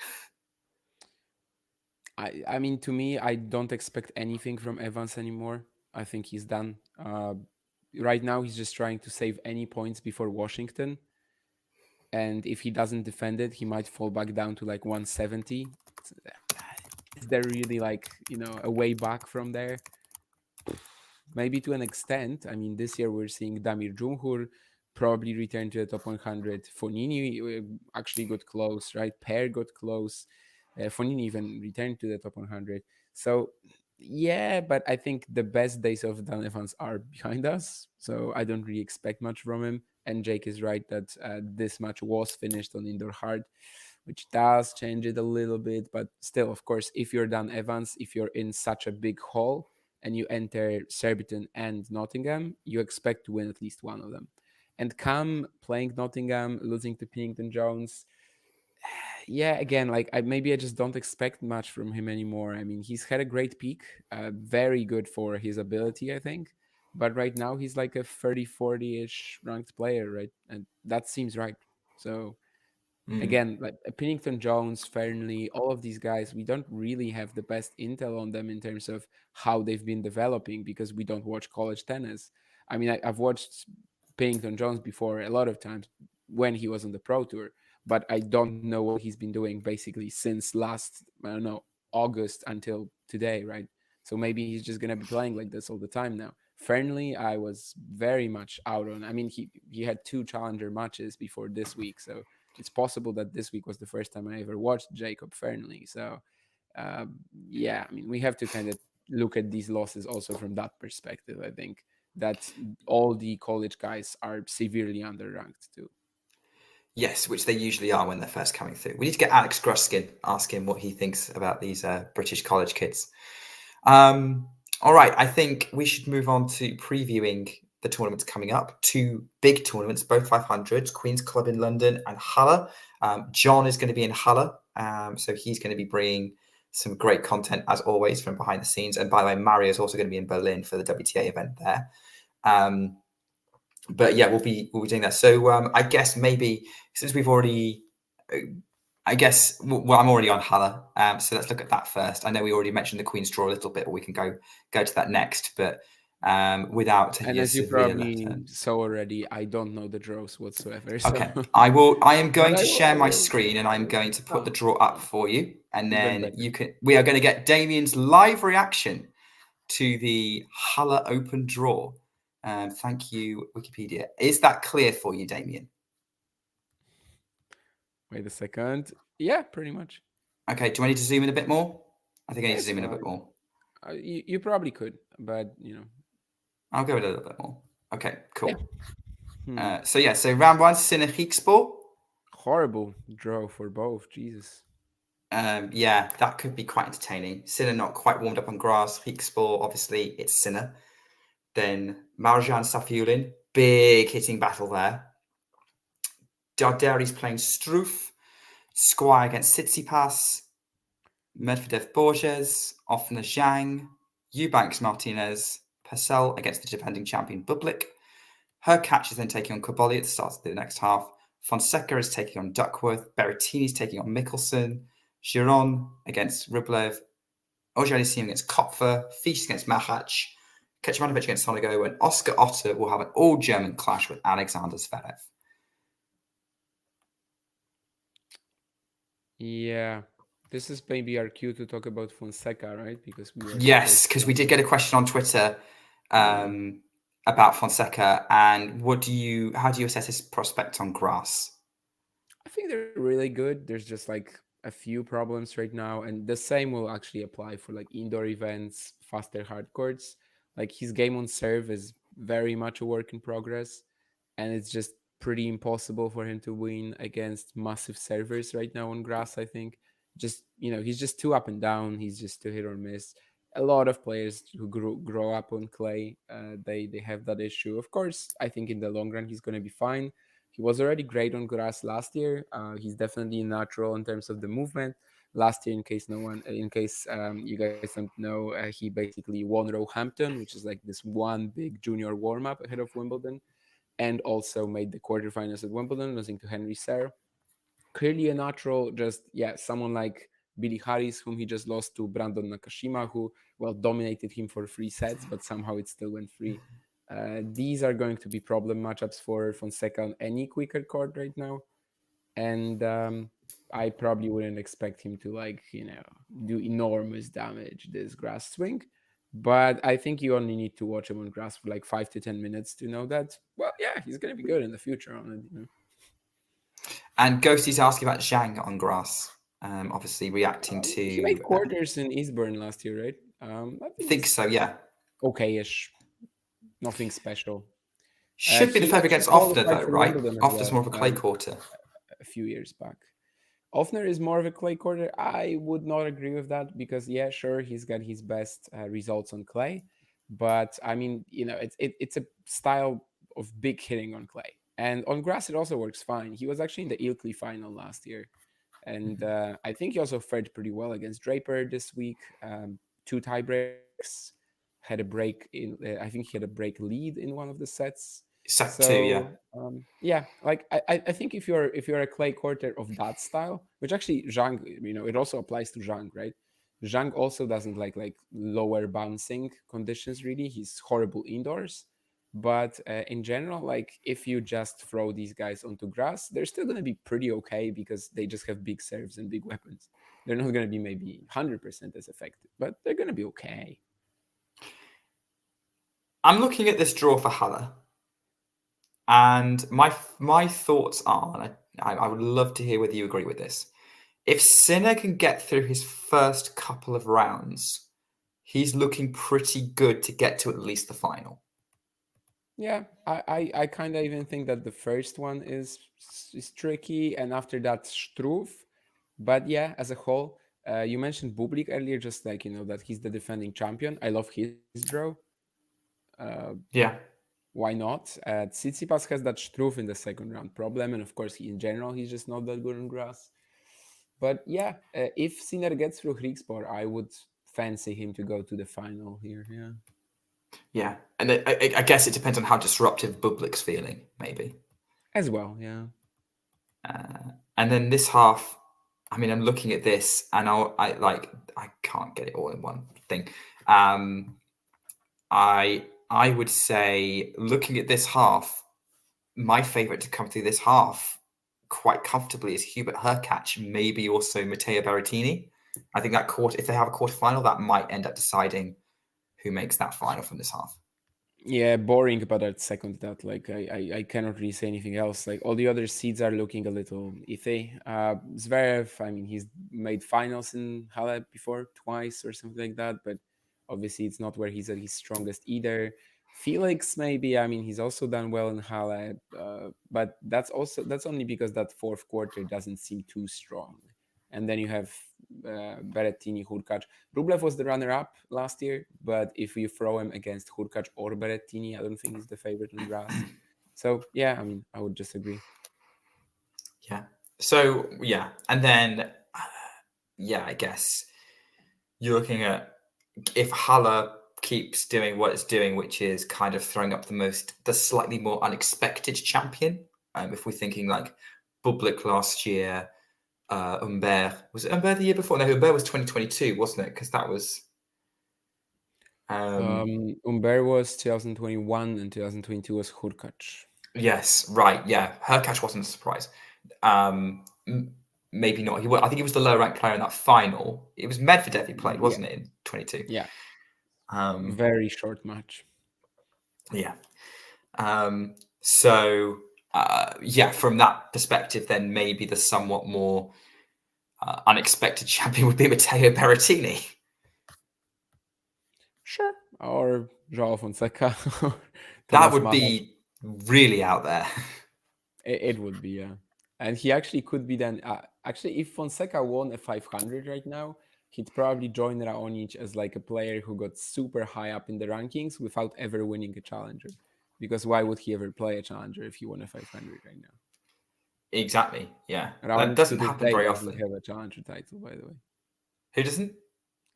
Speaker 2: I mean, to me, I don't expect anything from Evans anymore. I think he's done. Right now, he's just trying to save any points before Washington. And if he doesn't defend it, he might fall back down to like 170. Is there really like, a way back from there? Maybe to an extent. I mean, this year we're seeing Damir Dzumhur probably return to the top 100. Fognini actually got close, right? Per got close. Fognini even returned to the top 100. So, yeah, but I think the best days of Dan Evans are behind us. So I don't really expect much from him. And Jake is right that this match was finished on indoor hard, which does change it a little bit. But still, of course, if you're Dan Evans, if you're in such a big hall and you enter Surbiton and Nottingham, you expect to win at least one of them. And come playing Nottingham, losing to Pennington Jones, yeah, again, like maybe I just don't expect much from him anymore. I mean, he's had a great peak, very good for his ability, I think. but right now he's like a 30, 40-ish ranked player, right? And that seems right. So again, like Pennington Jones, Fernley, all of these guys, we don't really have the best intel on them in terms of how they've been developing because we don't watch college tennis. I mean, I've watched Pennington Jones before a lot of times when he was on the Pro Tour, but I don't know what he's been doing basically since last, I don't know, August until today, right? So maybe he's just gonna be playing like this all the time now. Fernley, I was very much out on. I mean, he had two challenger matches before this week, so it's possible that this week was the first time I ever watched Jacob Fernley. So, yeah, I mean, we have to kind of look at these losses also from that perspective. I think that all the college guys are severely underranked too.
Speaker 3: Yes, which they usually are when they're first coming through. We need to get Alex Gruskin, ask him what he thinks about these British college kids. All right, I think we should move on to previewing the tournaments coming up. Two big tournaments, both 500s, Queen's Club in London and Halle. John is going to be in Halle, so he's going to be bringing some great content, as always, from behind the scenes. And by the way, Mario is also going to be in Berlin for the WTA event there. But yeah, we'll be doing that. So I guess maybe since we've already, I'm already on Halle, so let's look at that first. I know we already mentioned the Queen's Draw a little bit, but we can go to that next. But without taking
Speaker 2: And
Speaker 3: a
Speaker 2: as you
Speaker 3: severe
Speaker 2: probably
Speaker 3: left turn.
Speaker 2: saw already, I don't know the draws whatsoever. So
Speaker 3: Okay, I am going
Speaker 2: but
Speaker 3: to
Speaker 2: I will.
Speaker 3: share
Speaker 2: I
Speaker 3: my
Speaker 2: will.
Speaker 3: screen and I'm going to put the
Speaker 2: Oh,
Speaker 3: draw up for you, and
Speaker 2: even
Speaker 3: then
Speaker 2: better.
Speaker 3: we are going to get Damien's live reaction to the Halle Open draw. Thank you, Wikipedia. Is that clear for you, Damien?
Speaker 2: Wait a second. Yeah, pretty much.
Speaker 3: Okay, do I need to zoom in a bit more? I think I need to
Speaker 2: It's
Speaker 3: zoom in a bit
Speaker 2: fine.
Speaker 3: more.
Speaker 2: You probably could, but you know.
Speaker 3: I'll go a little bit more. Okay,
Speaker 2: Yeah.
Speaker 3: cool. So round one, Sinner Griekspoor.
Speaker 2: Horrible draw for both. Jesus.
Speaker 3: Yeah, that could be quite entertaining. Sinner not quite warmed up on grass. Griekspoor, obviously, it's Sinner. Then Marjan Safiullin, big hitting battle there. Darderi's playing Struff. Squire against Tsitsipas. Medvedev Borges. Offner Zhang. Eubanks Martinez. Purcell against the defending champion Bublik. Hurkacz is then taking on Koboli at the start of the next half. Fonseca is taking on Duckworth. Berrettini is taking on Mickelson. Giron against Rublev. Ojalisim against Kopfer. Fisch against Machac. Kecmanovic against Sonego. And Oscar Otter will have an all-German clash with Alexander Zverev.
Speaker 2: Yeah. This is maybe our cue to talk about Fonseca, right? Because we were
Speaker 3: Yes, because we did get a question on Twitter about Fonseca. And how do you assess his prospects on grass?
Speaker 2: I think they're really good. There's just like a few problems right now, and the same will actually apply for like indoor events, faster hard courts. Like his game on serve is very much a work in progress, and it's just pretty impossible for him to win against massive servers right now on grass. I think just he's just too up and down. He's just too hit or miss. A lot of players who grow up on clay, they have that issue. Of course, I think in the long run he's going to be fine. He was already great on grass last year. He's definitely natural in terms of the movement. Last year, in case you guys don't know, he basically won Roehampton, which is like this one big junior warm up ahead of Wimbledon, and also made the quarterfinals at Wimbledon, losing to Henry Serre. Clearly a natural, someone like Billy Harris, whom he just lost to Brandon Nakashima, who dominated him for 3 sets, but somehow it still went free. These are going to be problem matchups for Fonseca on any quicker court right now, and I probably wouldn't expect him to do enormous damage this grass swing. But I think you only need to watch him on grass for like 5 to 10 minutes to know that. Well, yeah, he's gonna be good in the future on it.
Speaker 3: And Ghosty's asking about Zhang on grass. Obviously reacting to.
Speaker 2: He made quarters in Eastbourne last year, right? I
Speaker 3: think so. Yeah.
Speaker 2: Okay-ish. Nothing special.
Speaker 3: Should be the
Speaker 2: He
Speaker 3: favourite
Speaker 2: actually
Speaker 3: against Offner,
Speaker 2: qualified
Speaker 3: though,
Speaker 2: for
Speaker 3: right?
Speaker 2: Wimbledon as
Speaker 3: Offner's
Speaker 2: well,
Speaker 3: more of a clay quarter.
Speaker 2: a few years back. Offner is more of a clay quarter. I would not agree with that because, yeah, sure, he's got his best results on clay, but I mean, it's a style of big hitting on clay, and on grass it also works fine. He was actually in the Ilkley final last year, and I think he also fared pretty well against Draper this week. 2 tiebreaks. had a break in. I think he had a break lead in one of the sets.
Speaker 3: Set
Speaker 2: So
Speaker 3: 2, yeah.
Speaker 2: yeah, like I think if you're a clay courter of that style, which actually Zhang, it also applies to Zhang, right? Zhang also doesn't like lower bouncing conditions really. He's horrible indoors. But in general, like if you just throw these guys onto grass, they're still going to be pretty okay because they just have big serves and big weapons. They're not going to be maybe 100% as effective, but they're going to be okay.
Speaker 3: I'm looking at this draw for Halle, and my thoughts are, and I would love to hear whether you agree with this. If Sinner can get through his first couple of rounds, he's looking pretty good to get to at least the final.
Speaker 2: Yeah, I kind of even think that the first one is tricky, and after that Struff. But yeah, as a whole, you mentioned Bublik earlier, just like that he's the defending champion. I love his draw.
Speaker 3: Yeah.
Speaker 2: Why not? Tsitsipas has that Struff in the second round problem, and of course, in general, he's just not that good on grass. But yeah, if Sinner gets through Griekspoor, I would fancy him to go to the final here. Yeah.
Speaker 3: Yeah, and I guess it depends on how disruptive Bublik's feeling, maybe.
Speaker 2: As well, yeah.
Speaker 3: And then this half, I mean, I'm looking at this, and I can't get it all in one thing. I would say, looking at this half, my favourite to come through this half quite comfortably is Hubert Hurkacz, maybe also Matteo Berrettini. I think that if they have a quarterfinal, that might end up deciding who makes that final from this half.
Speaker 2: Yeah, boring, but I'd second that. Like, I cannot really say anything else. Like, all the other seeds are looking a little iffy. Zverev, I mean, he's made finals in Halle before, twice or something like that, but obviously it's not where he's at his strongest either. Felix, maybe, I mean, he's also done well in Halle, but that's only because that fourth quarter doesn't seem too strong. And then you have Berrettini, Hurkacz. Rublev was the runner-up last year, but if you throw him against Hurkacz or Berrettini, I don't think he's the favorite on grass. So yeah, I mean, I would just agree.
Speaker 3: Yeah. So yeah, and then I guess you're looking at if Halle keeps doing what it's doing, which is kind of throwing up the slightly more unexpected champion. If we're thinking like Bublik last year, Humbert, was it Humbert the year before? No, Humbert was 2022, wasn't it? Because that was
Speaker 2: Humbert was 2021 and 2022 was Hurkacz.
Speaker 3: Yes, right. Yeah, Hurkacz wasn't a surprise. Maybe not. I think he was the lower ranked player in that final. It was Medvedev he played, wasn't it, in 22?
Speaker 2: Yeah. Very short match.
Speaker 3: Yeah. So from that perspective, then maybe the somewhat more unexpected champion would be Matteo Berrettini.
Speaker 2: Sure. Or João Fonseca.
Speaker 3: That would be really out there.
Speaker 2: It would be, yeah. And he actually could be then. Actually, if Fonseca won a 500 right now, he'd probably join Raonic as like a player who got super high up in the rankings without ever winning a challenger. Because why would he ever play a challenger if he won a 500 right now?
Speaker 3: Exactly. Yeah,
Speaker 2: Raonic
Speaker 3: that doesn't happen very often.
Speaker 2: Doesn't have a challenger title, by the way.
Speaker 3: Who doesn't?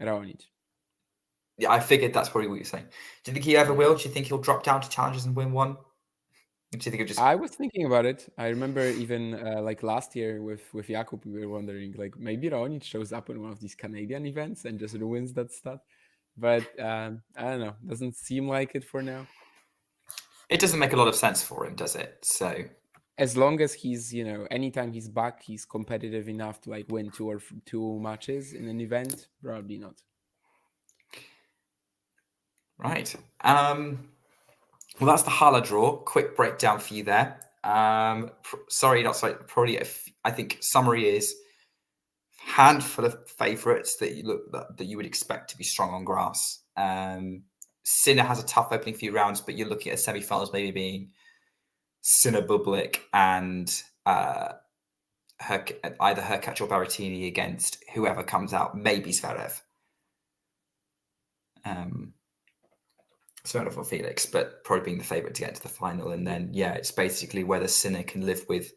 Speaker 2: Raonic.
Speaker 3: Yeah, I figured that's probably what you're saying. Do you think he ever will? Do you think he'll drop down to challengers and win one? Do you think he'll just?
Speaker 2: I was thinking about it. I remember even like last year with Jakub, we were wondering like maybe Raonic shows up in one of these Canadian events and just ruins that stat. But I don't know. Doesn't seem like it for now.
Speaker 3: It doesn't make a lot of sense for him, does it? So
Speaker 2: as long as he's, anytime he's back, he's competitive enough to like win two matches in an event, probably not.
Speaker 3: Right. Well, that's the Halle draw. Quick breakdown for you there. Probably. I think summary is handful of favourites that you would expect to be strong on grass. Sinner has a tough opening few rounds, but you're looking at semi-finals maybe being Sinner, Bublik, and either Hurkacz or Berrettini against whoever comes out, maybe Zverev. Zverev or Felix, but probably being the favourite to get to the final. And then, it's basically whether Sinner can live with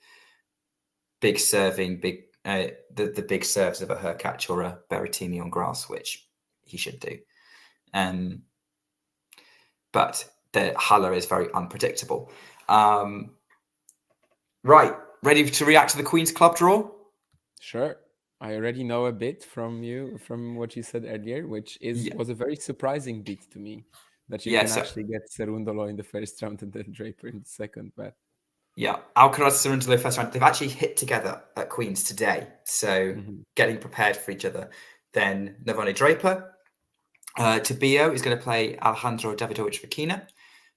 Speaker 3: big serving, the big serves of a Hurkacz or a Berrettini on grass, which he should do. but the Halle is very unpredictable. Right, ready to react to the Queen's Club draw?
Speaker 2: Sure. I already know a bit from what you said earlier, which was a very surprising bit to me, that you can
Speaker 3: so,
Speaker 2: actually get Cerundolo in the first round and then Draper in the second. But
Speaker 3: yeah, Alcaraz, Cerundolo first round. They've actually hit together at Queen's today, so getting prepared for each other. Then Minaur and Draper. Tabio is going to play Alejandro Davidovich Fokina.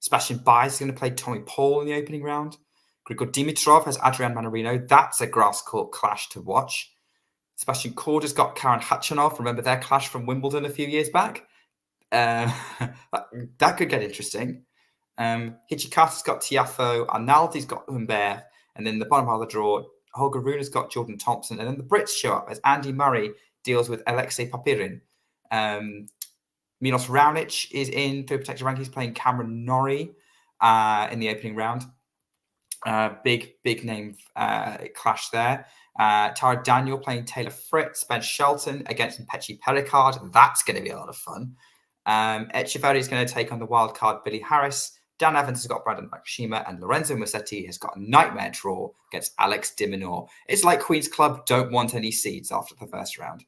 Speaker 3: Sebastian Baez is going to play Tommy Paul in the opening round. Grigor Dimitrov has Adrian Manarino. That's a grass court clash to watch. Sebastian Korda's got Karen Khachanov. Remember their clash from Wimbledon a few years back? That could get interesting. Hichikata's got Tiafoe. Arnaldi's got Humbert. And then the bottom half of the draw, Holger Rune's got Jordan Thompson. And then the Brits show up as Andy Murray deals with Alexei Papirin. Milos Raonic is in for protected rank. He's playing Cameron Norrie in the opening round. Big name clash there. Tara Daniel playing Taylor Fritz. Ben Shelton against Pechi Pericard. That's going to be a lot of fun. Echeverri is going to take on the wild card Billy Harris. Dan Evans has got Brandon Nakashima, and Lorenzo Musetti has got a nightmare draw against Alex de Minaur. It's like Queen's Club don't want any seeds after the first round.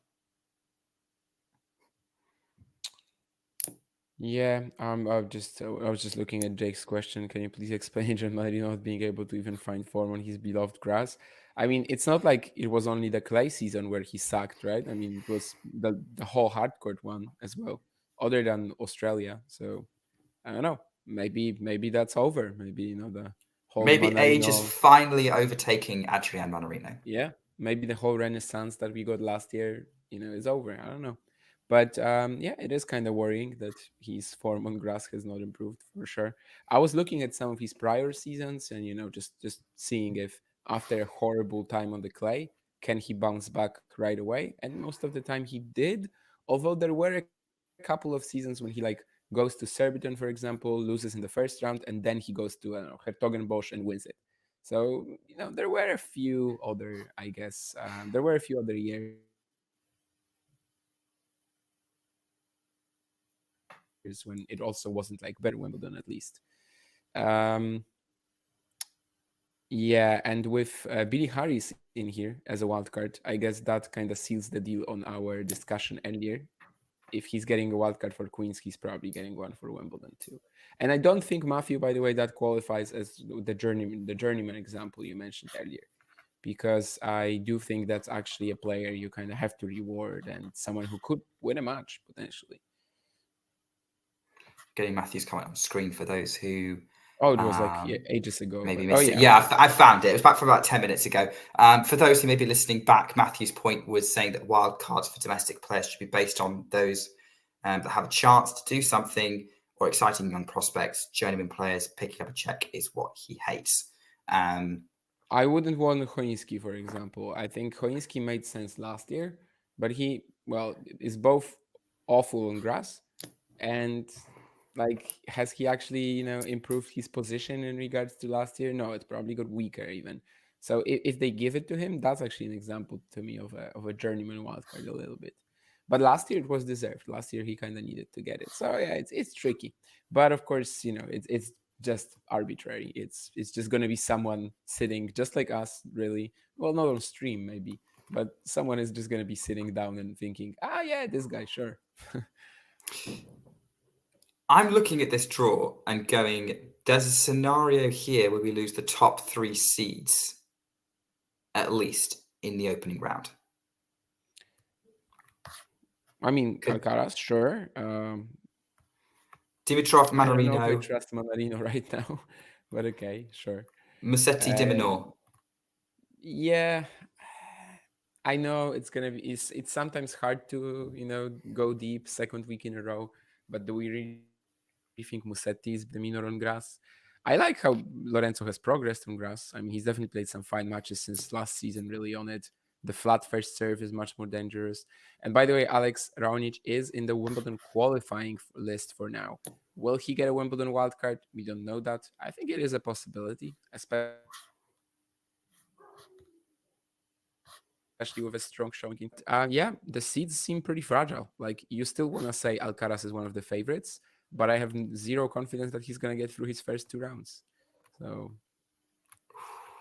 Speaker 2: Yeah, I was just looking at Jake's question. Can you please explain Gian Marino not being able to even find form on his beloved grass? I mean, it's not like it was only the clay season where he sucked, right? I mean, it was the whole hardcourt one as well, other than Australia. So I don't know. Maybe that's over. Maybe the whole
Speaker 3: age is finally overtaking Adrian Manarino.
Speaker 2: Yeah, maybe the whole renaissance that we got last year, is over. I don't know. But yeah, it is kind of worrying that his form on grass has not improved for sure. I was looking at some of his prior seasons and, just seeing if after a horrible time on the clay, can he bounce back right away? And most of the time he did, although there were a couple of seasons when he goes to Surbiton, for example, loses in the first round, and then he goes to, I don't know, Hertogenbosch and wins it. So, there were a few other, I guess, there were a few other years when it also wasn't better than Wimbledon at least. Yeah, and with Billy Harris in here as a wild card, I guess that kind of seals the deal on our discussion earlier. If he's getting a wild card for Queens, he's probably getting one for Wimbledon too. And I don't think Matthew, by the way, that qualifies as the journeyman example you mentioned earlier, because I do think that's actually a player you kind of have to reward and someone who could win a match potentially.
Speaker 3: Getting Matthew's comment on screen for those who.
Speaker 2: Oh, it was ages ago.
Speaker 3: Maybe
Speaker 2: missed
Speaker 3: it. Yeah, I found it. It was back from about 10 minutes ago. For those who may be listening back, Matthew's point was saying that wild cards for domestic players should be based on those that have a chance to do something, or exciting young prospects. Journeyman players picking up a check is what he hates.
Speaker 2: I wouldn't want Choinski, for example. I think Choinski made sense last year, but he is both awful on grass and has he actually improved his position in regards to last year? No, it's probably got weaker even. So if they give it to him, that's actually an example to me of a journeyman wildcard a little bit. But last year it was deserved. Last year he kind of needed to get it. So yeah, it's tricky. But of course, it's just arbitrary. It's just going to be someone sitting just like us, really. Well, not on stream maybe, but someone is just going to be sitting down and thinking, yeah, this guy, sure.
Speaker 3: I'm looking at this draw and going, there's a scenario here where we lose the top 3 seeds, at least in the opening round.
Speaker 2: I mean, Alcaraz, sure.
Speaker 3: Dimitrov, Manarino.
Speaker 2: I don't know if I trust Manarino right now, but okay, sure.
Speaker 3: Musetti, de Minaur.
Speaker 2: Yeah, I know it's gonna be. It's sometimes hard to go deep second week in a row, but do we really think Musetti is the Minaur on grass? I like how Lorenzo has progressed on grass. I mean, he's definitely played some fine matches since last season, really on it. The flat first serve is much more dangerous. And by the way, Alex Raonic is in the Wimbledon qualifying list for now. Will he get a Wimbledon wildcard? We don't know that. I think it is a possibility, especially with a strong showing in yeah, the seeds seem pretty fragile. You still want to say Alcaraz is one of the favorites, but I have zero confidence that he's gonna get through his first 2 rounds. So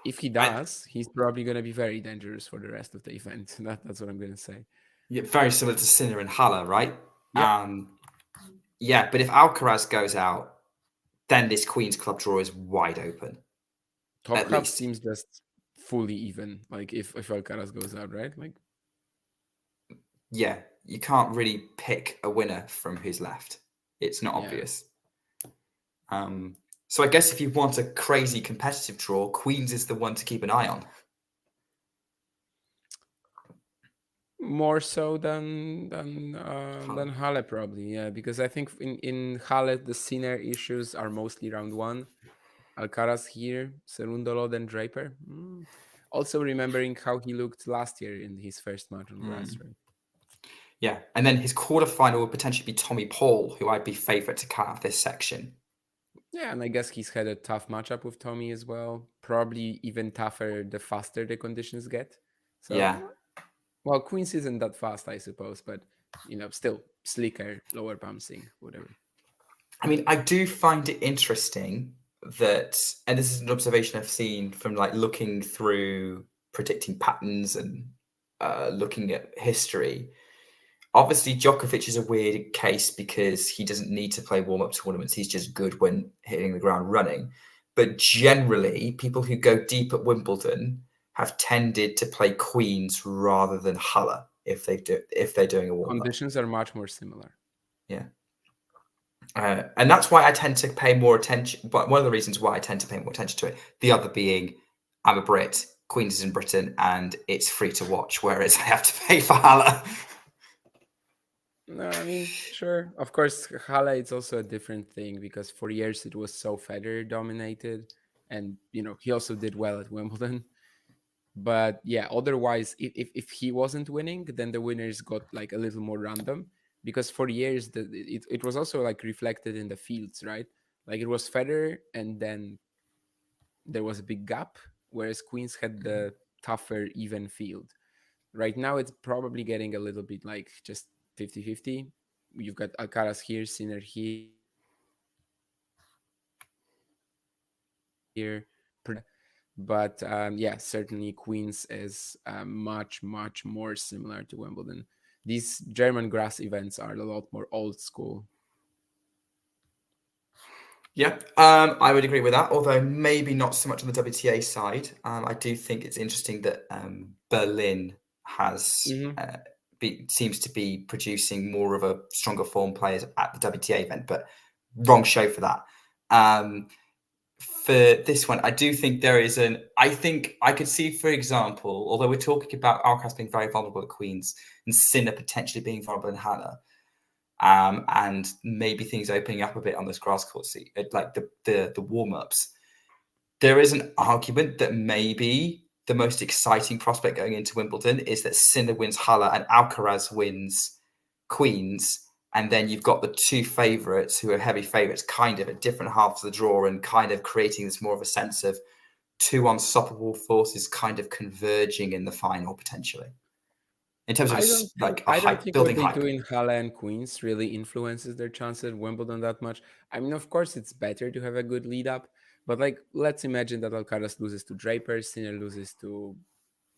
Speaker 2: if he does, he's probably gonna be very dangerous for the rest of the event. That's what I'm gonna say.
Speaker 3: Yeah, very similar to Sinner and Haller, right?
Speaker 2: Yeah.
Speaker 3: Yeah, but if Alcaraz goes out, then this Queen's Club draw is wide open.
Speaker 2: Top
Speaker 3: At
Speaker 2: half
Speaker 3: least.
Speaker 2: seems just fully even. Like if Alcaraz goes out, right? Like
Speaker 3: Yeah, you can't really pick a winner from who's left. It's not
Speaker 2: Yeah.
Speaker 3: obvious. So I guess if you want a crazy competitive draw, Queens is the one to keep an eye on.
Speaker 2: more so than Halle probably, yeah, because I think in Halle the Sinner issues are mostly round one. Alcaraz here, Cerundolo, then Draper. Also remembering how he looked last year in his first match on grass, right?
Speaker 3: Yeah, and then his quarterfinal would potentially be Tommy Paul, who I'd be favourite to cut out this section.
Speaker 2: Yeah, and I guess he's had a tough matchup with Tommy as well. Probably even tougher the faster the conditions get. So,
Speaker 3: Yeah.
Speaker 2: well, Queens isn't that fast, I suppose, but still slicker, lower bouncing, whatever.
Speaker 3: I mean, I do find it interesting that, and this is an observation I've seen from like looking through predicting patterns and looking at history. Obviously, Djokovic is a weird case because he doesn't need to play warm-up tournaments. He's just good when hitting the ground running. But generally, people who go deep at Wimbledon have tended to play Queens rather than Halle if they're doing a warm-up.
Speaker 2: Conditions are much more similar.
Speaker 3: Yeah. And that's why I tend to pay more attention. But one of the reasons why I tend to pay more attention to it, the other being I'm a Brit, Queens is in Britain, and it's free to watch, whereas I have to pay for Halle.
Speaker 2: No, I mean, sure. Of course, Halle, it's also a different thing because for years it was so Federer dominated. And, he also did well at Wimbledon. But yeah, otherwise, if he wasn't winning, then the winners got like a little more random because for years it was also like reflected in the fields, right? Like it was Federer and then there was a big gap, whereas Queens had the tougher, even field. Right now, it's probably getting a little bit like just 50-50. You've got Alcaraz here, Sinner here. But yeah, certainly Queens is much, much more similar to Wimbledon. These German grass events are a lot more old school.
Speaker 3: Yeah, I would agree with that, although maybe not so much on the WTA side. I do think it's interesting that Berlin has seems to be producing more of a stronger form players at the WTA event, but wrong show for that. For this one, I do think there is I think I could see, for example, although we're talking about Alcaraz being very vulnerable at Queens and Sinner potentially being vulnerable in Halle, and maybe things opening up a bit on this grass court seat, like the warm-ups. There is an argument that maybe the most exciting prospect going into Wimbledon is that Sinner wins Halle and Alcaraz wins Queens. And then you've got the two favourites who are heavy favourites kind of at different halves of the draw and kind of creating this more of a sense of two unstoppable forces kind of converging in the final potentially. In terms of
Speaker 2: I don't think
Speaker 3: building
Speaker 2: what they
Speaker 3: hype.
Speaker 2: do in Halle and Queens really influences their chances at Wimbledon that much. I mean, of course, it's better to have a good lead up, but like, let's imagine that Alcaraz loses to Draper, Sinner loses to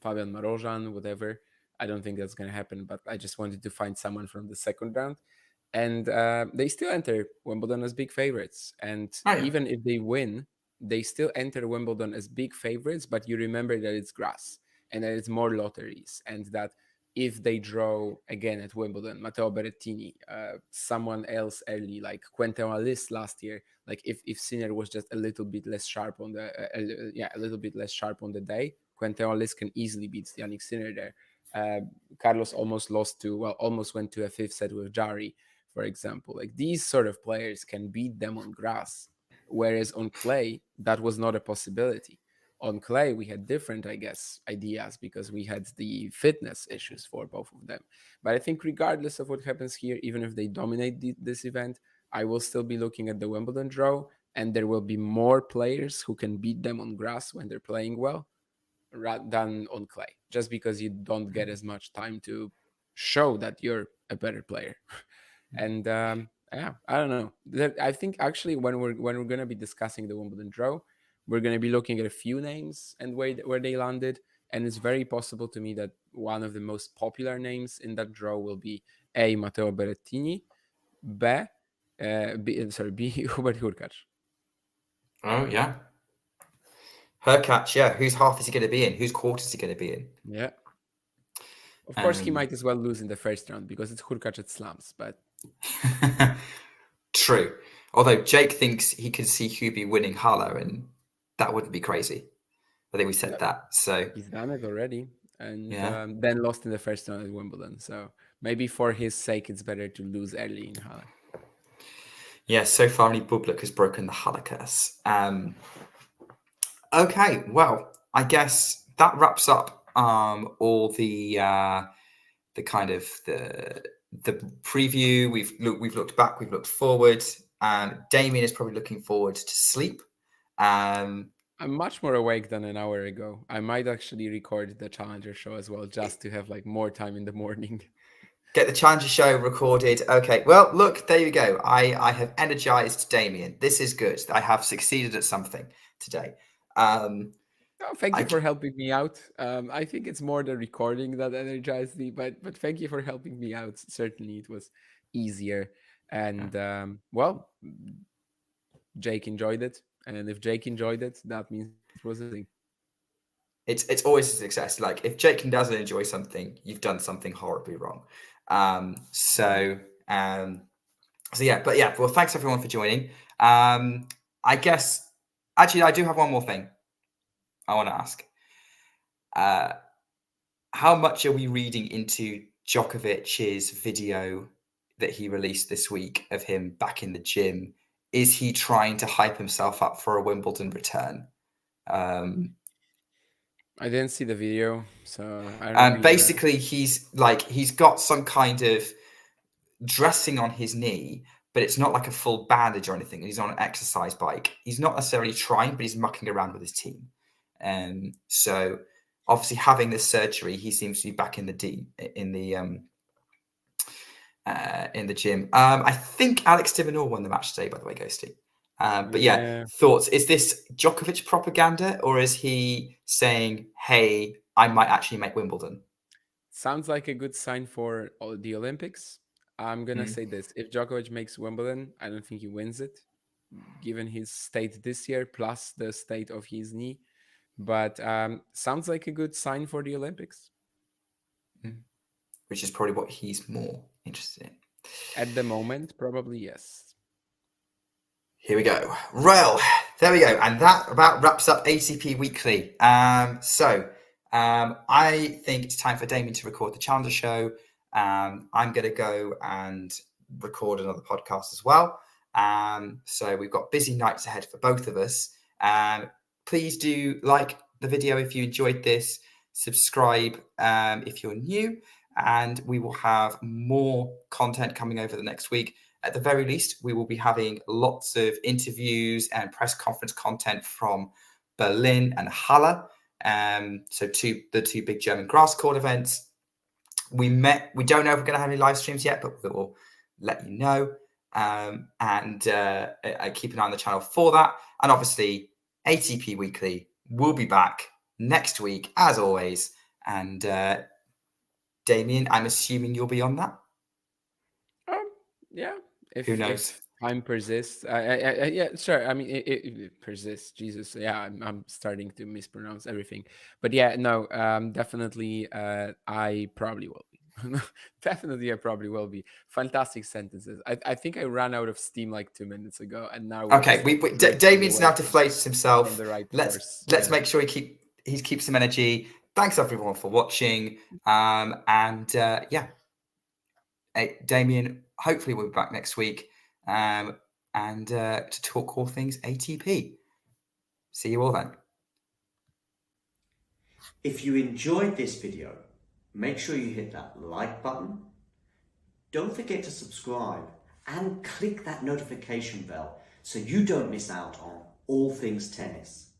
Speaker 2: Fabian Marozsan, whatever. I don't think that's going to happen, but I just wanted to find someone from the second round. And they still enter Wimbledon as big favorites. And even if they win, they still enter Wimbledon as big favorites, but you remember that it's grass and that it's more lotteries and that if they draw again at Wimbledon, Matteo Berrettini, someone else early, like Quentin Alice last year, like if Sinner was just a little bit less sharp on the a little bit less sharp on the day, Quentin Alice can easily beat Yannick Sinner there. Carlos almost went to a fifth set with Jari, for example. Like these sort of players can beat them on grass, whereas on clay that was not a possibility. On clay, we had different, I guess, ideas because we had the fitness issues for both of them. But I think regardless of what happens here, even if they dominate this event, I will still be looking at the Wimbledon draw, and there will be more players who can beat them on grass when they're playing well than on clay, just because you don't get as much time to show that you're a better player. And Yeah, I don't know. I think actually when we're gonna be discussing the Wimbledon draw, we're gonna be looking at a few names and where they landed, and it's very possible to me that one of the most popular names in that draw will be A. Matteo Berrettini, B. Hubert Hurkacz.
Speaker 3: Oh yeah, Hurkacz. Yeah, whose half is he going to be in? Whose quarter is he going to be in?
Speaker 2: Yeah. Of course, he might as well lose in the first round because it's Hurkacz at slams, but
Speaker 3: True. Although Jake thinks he could see Hubie winning Halle, and that wouldn't be crazy. I think we said that. So
Speaker 2: he's done it already, and
Speaker 3: yeah.
Speaker 2: then lost in the first round at Wimbledon. So maybe for his sake, it's better to lose early in Halle.
Speaker 3: Yeah, so far only Bublik has broken the Halle curse. Okay, well, I guess that wraps up all the kind of the preview. We've looked back, we've looked forward. Damien is probably looking forward to sleep.
Speaker 2: I'm much more awake than an hour ago. I might actually record the Challenger show as well, just to have like more time in the morning.
Speaker 3: Get the Challenger show recorded. Okay, well, look, there you go. I have energized Damien. This is good. I have succeeded at something today.
Speaker 2: Thank you for helping me out. I think it's more the recording that energized me, but thank you for helping me out. Certainly, it was easier, and well, Jake enjoyed it, and if Jake enjoyed it, that means it was a thing.
Speaker 3: It's always a success. Like if Jake doesn't enjoy something, you've done something horribly wrong. So yeah, but yeah. Well, thanks everyone for joining. I guess actually I do have one more thing I want to ask. How much are we reading into Djokovic's video that he released this week of him back in the gym? Is he trying to hype himself up for a Wimbledon return?
Speaker 2: I didn't see the video, so I don't really
Speaker 3: basically, he's got some kind of dressing on his knee, but it's not like a full bandage or anything. He's on an exercise bike. He's not necessarily trying, but he's mucking around with his team. So obviously having this surgery, he seems to be back in the gym. I think Alex de Minaur won the match today, by the way, Ghosty. But yeah, thoughts. Is this Djokovic propaganda, or is he saying, hey, I might actually make Wimbledon?
Speaker 2: Sounds like a good sign for the Olympics. I'm going to say this. If Djokovic makes Wimbledon, I don't think he wins it, given his state this year, plus the state of his knee. But sounds like a good sign for the Olympics.
Speaker 3: Which is probably what he's more interested in.
Speaker 2: At the moment, probably yes.
Speaker 3: Here we go. Well, there we go. And that about wraps up ATP Weekly. So I think it's time for Damien to record the Challenger show. I'm going to go and record another podcast as well. So we've got busy nights ahead for both of us. Please do like the video if you enjoyed this. Subscribe if you're new. And we will have more content coming over the next week. At the very least, we will be having lots of interviews and press conference content from Berlin and Halle. So the two big German grass court events. We don't know if we're going to have any live streams yet, but we will let you know. And keep an eye on the channel for that. And obviously, ATP Weekly will be back next week, as always. And Damien, I'm assuming you'll be on that.
Speaker 2: Yeah.
Speaker 3: Who knows?
Speaker 2: If time persists. Yeah, sure. I mean, it persists. Jesus. Yeah, I'm starting to mispronounce everything. But yeah, no, definitely, I probably will be. Definitely, I probably will be. Fantastic sentences. I think I ran out of steam like 2 minutes ago, and now
Speaker 3: okay. Damien's now deflated himself.
Speaker 2: Right
Speaker 3: let's make sure he keeps some energy. Thanks everyone for watching. Yeah, hey, Damien. Hopefully we'll be back next week to talk all things ATP. See you all then.
Speaker 4: If you enjoyed this video, make sure you hit that like button. Don't forget to subscribe and click that notification bell so you don't miss out on all things tennis.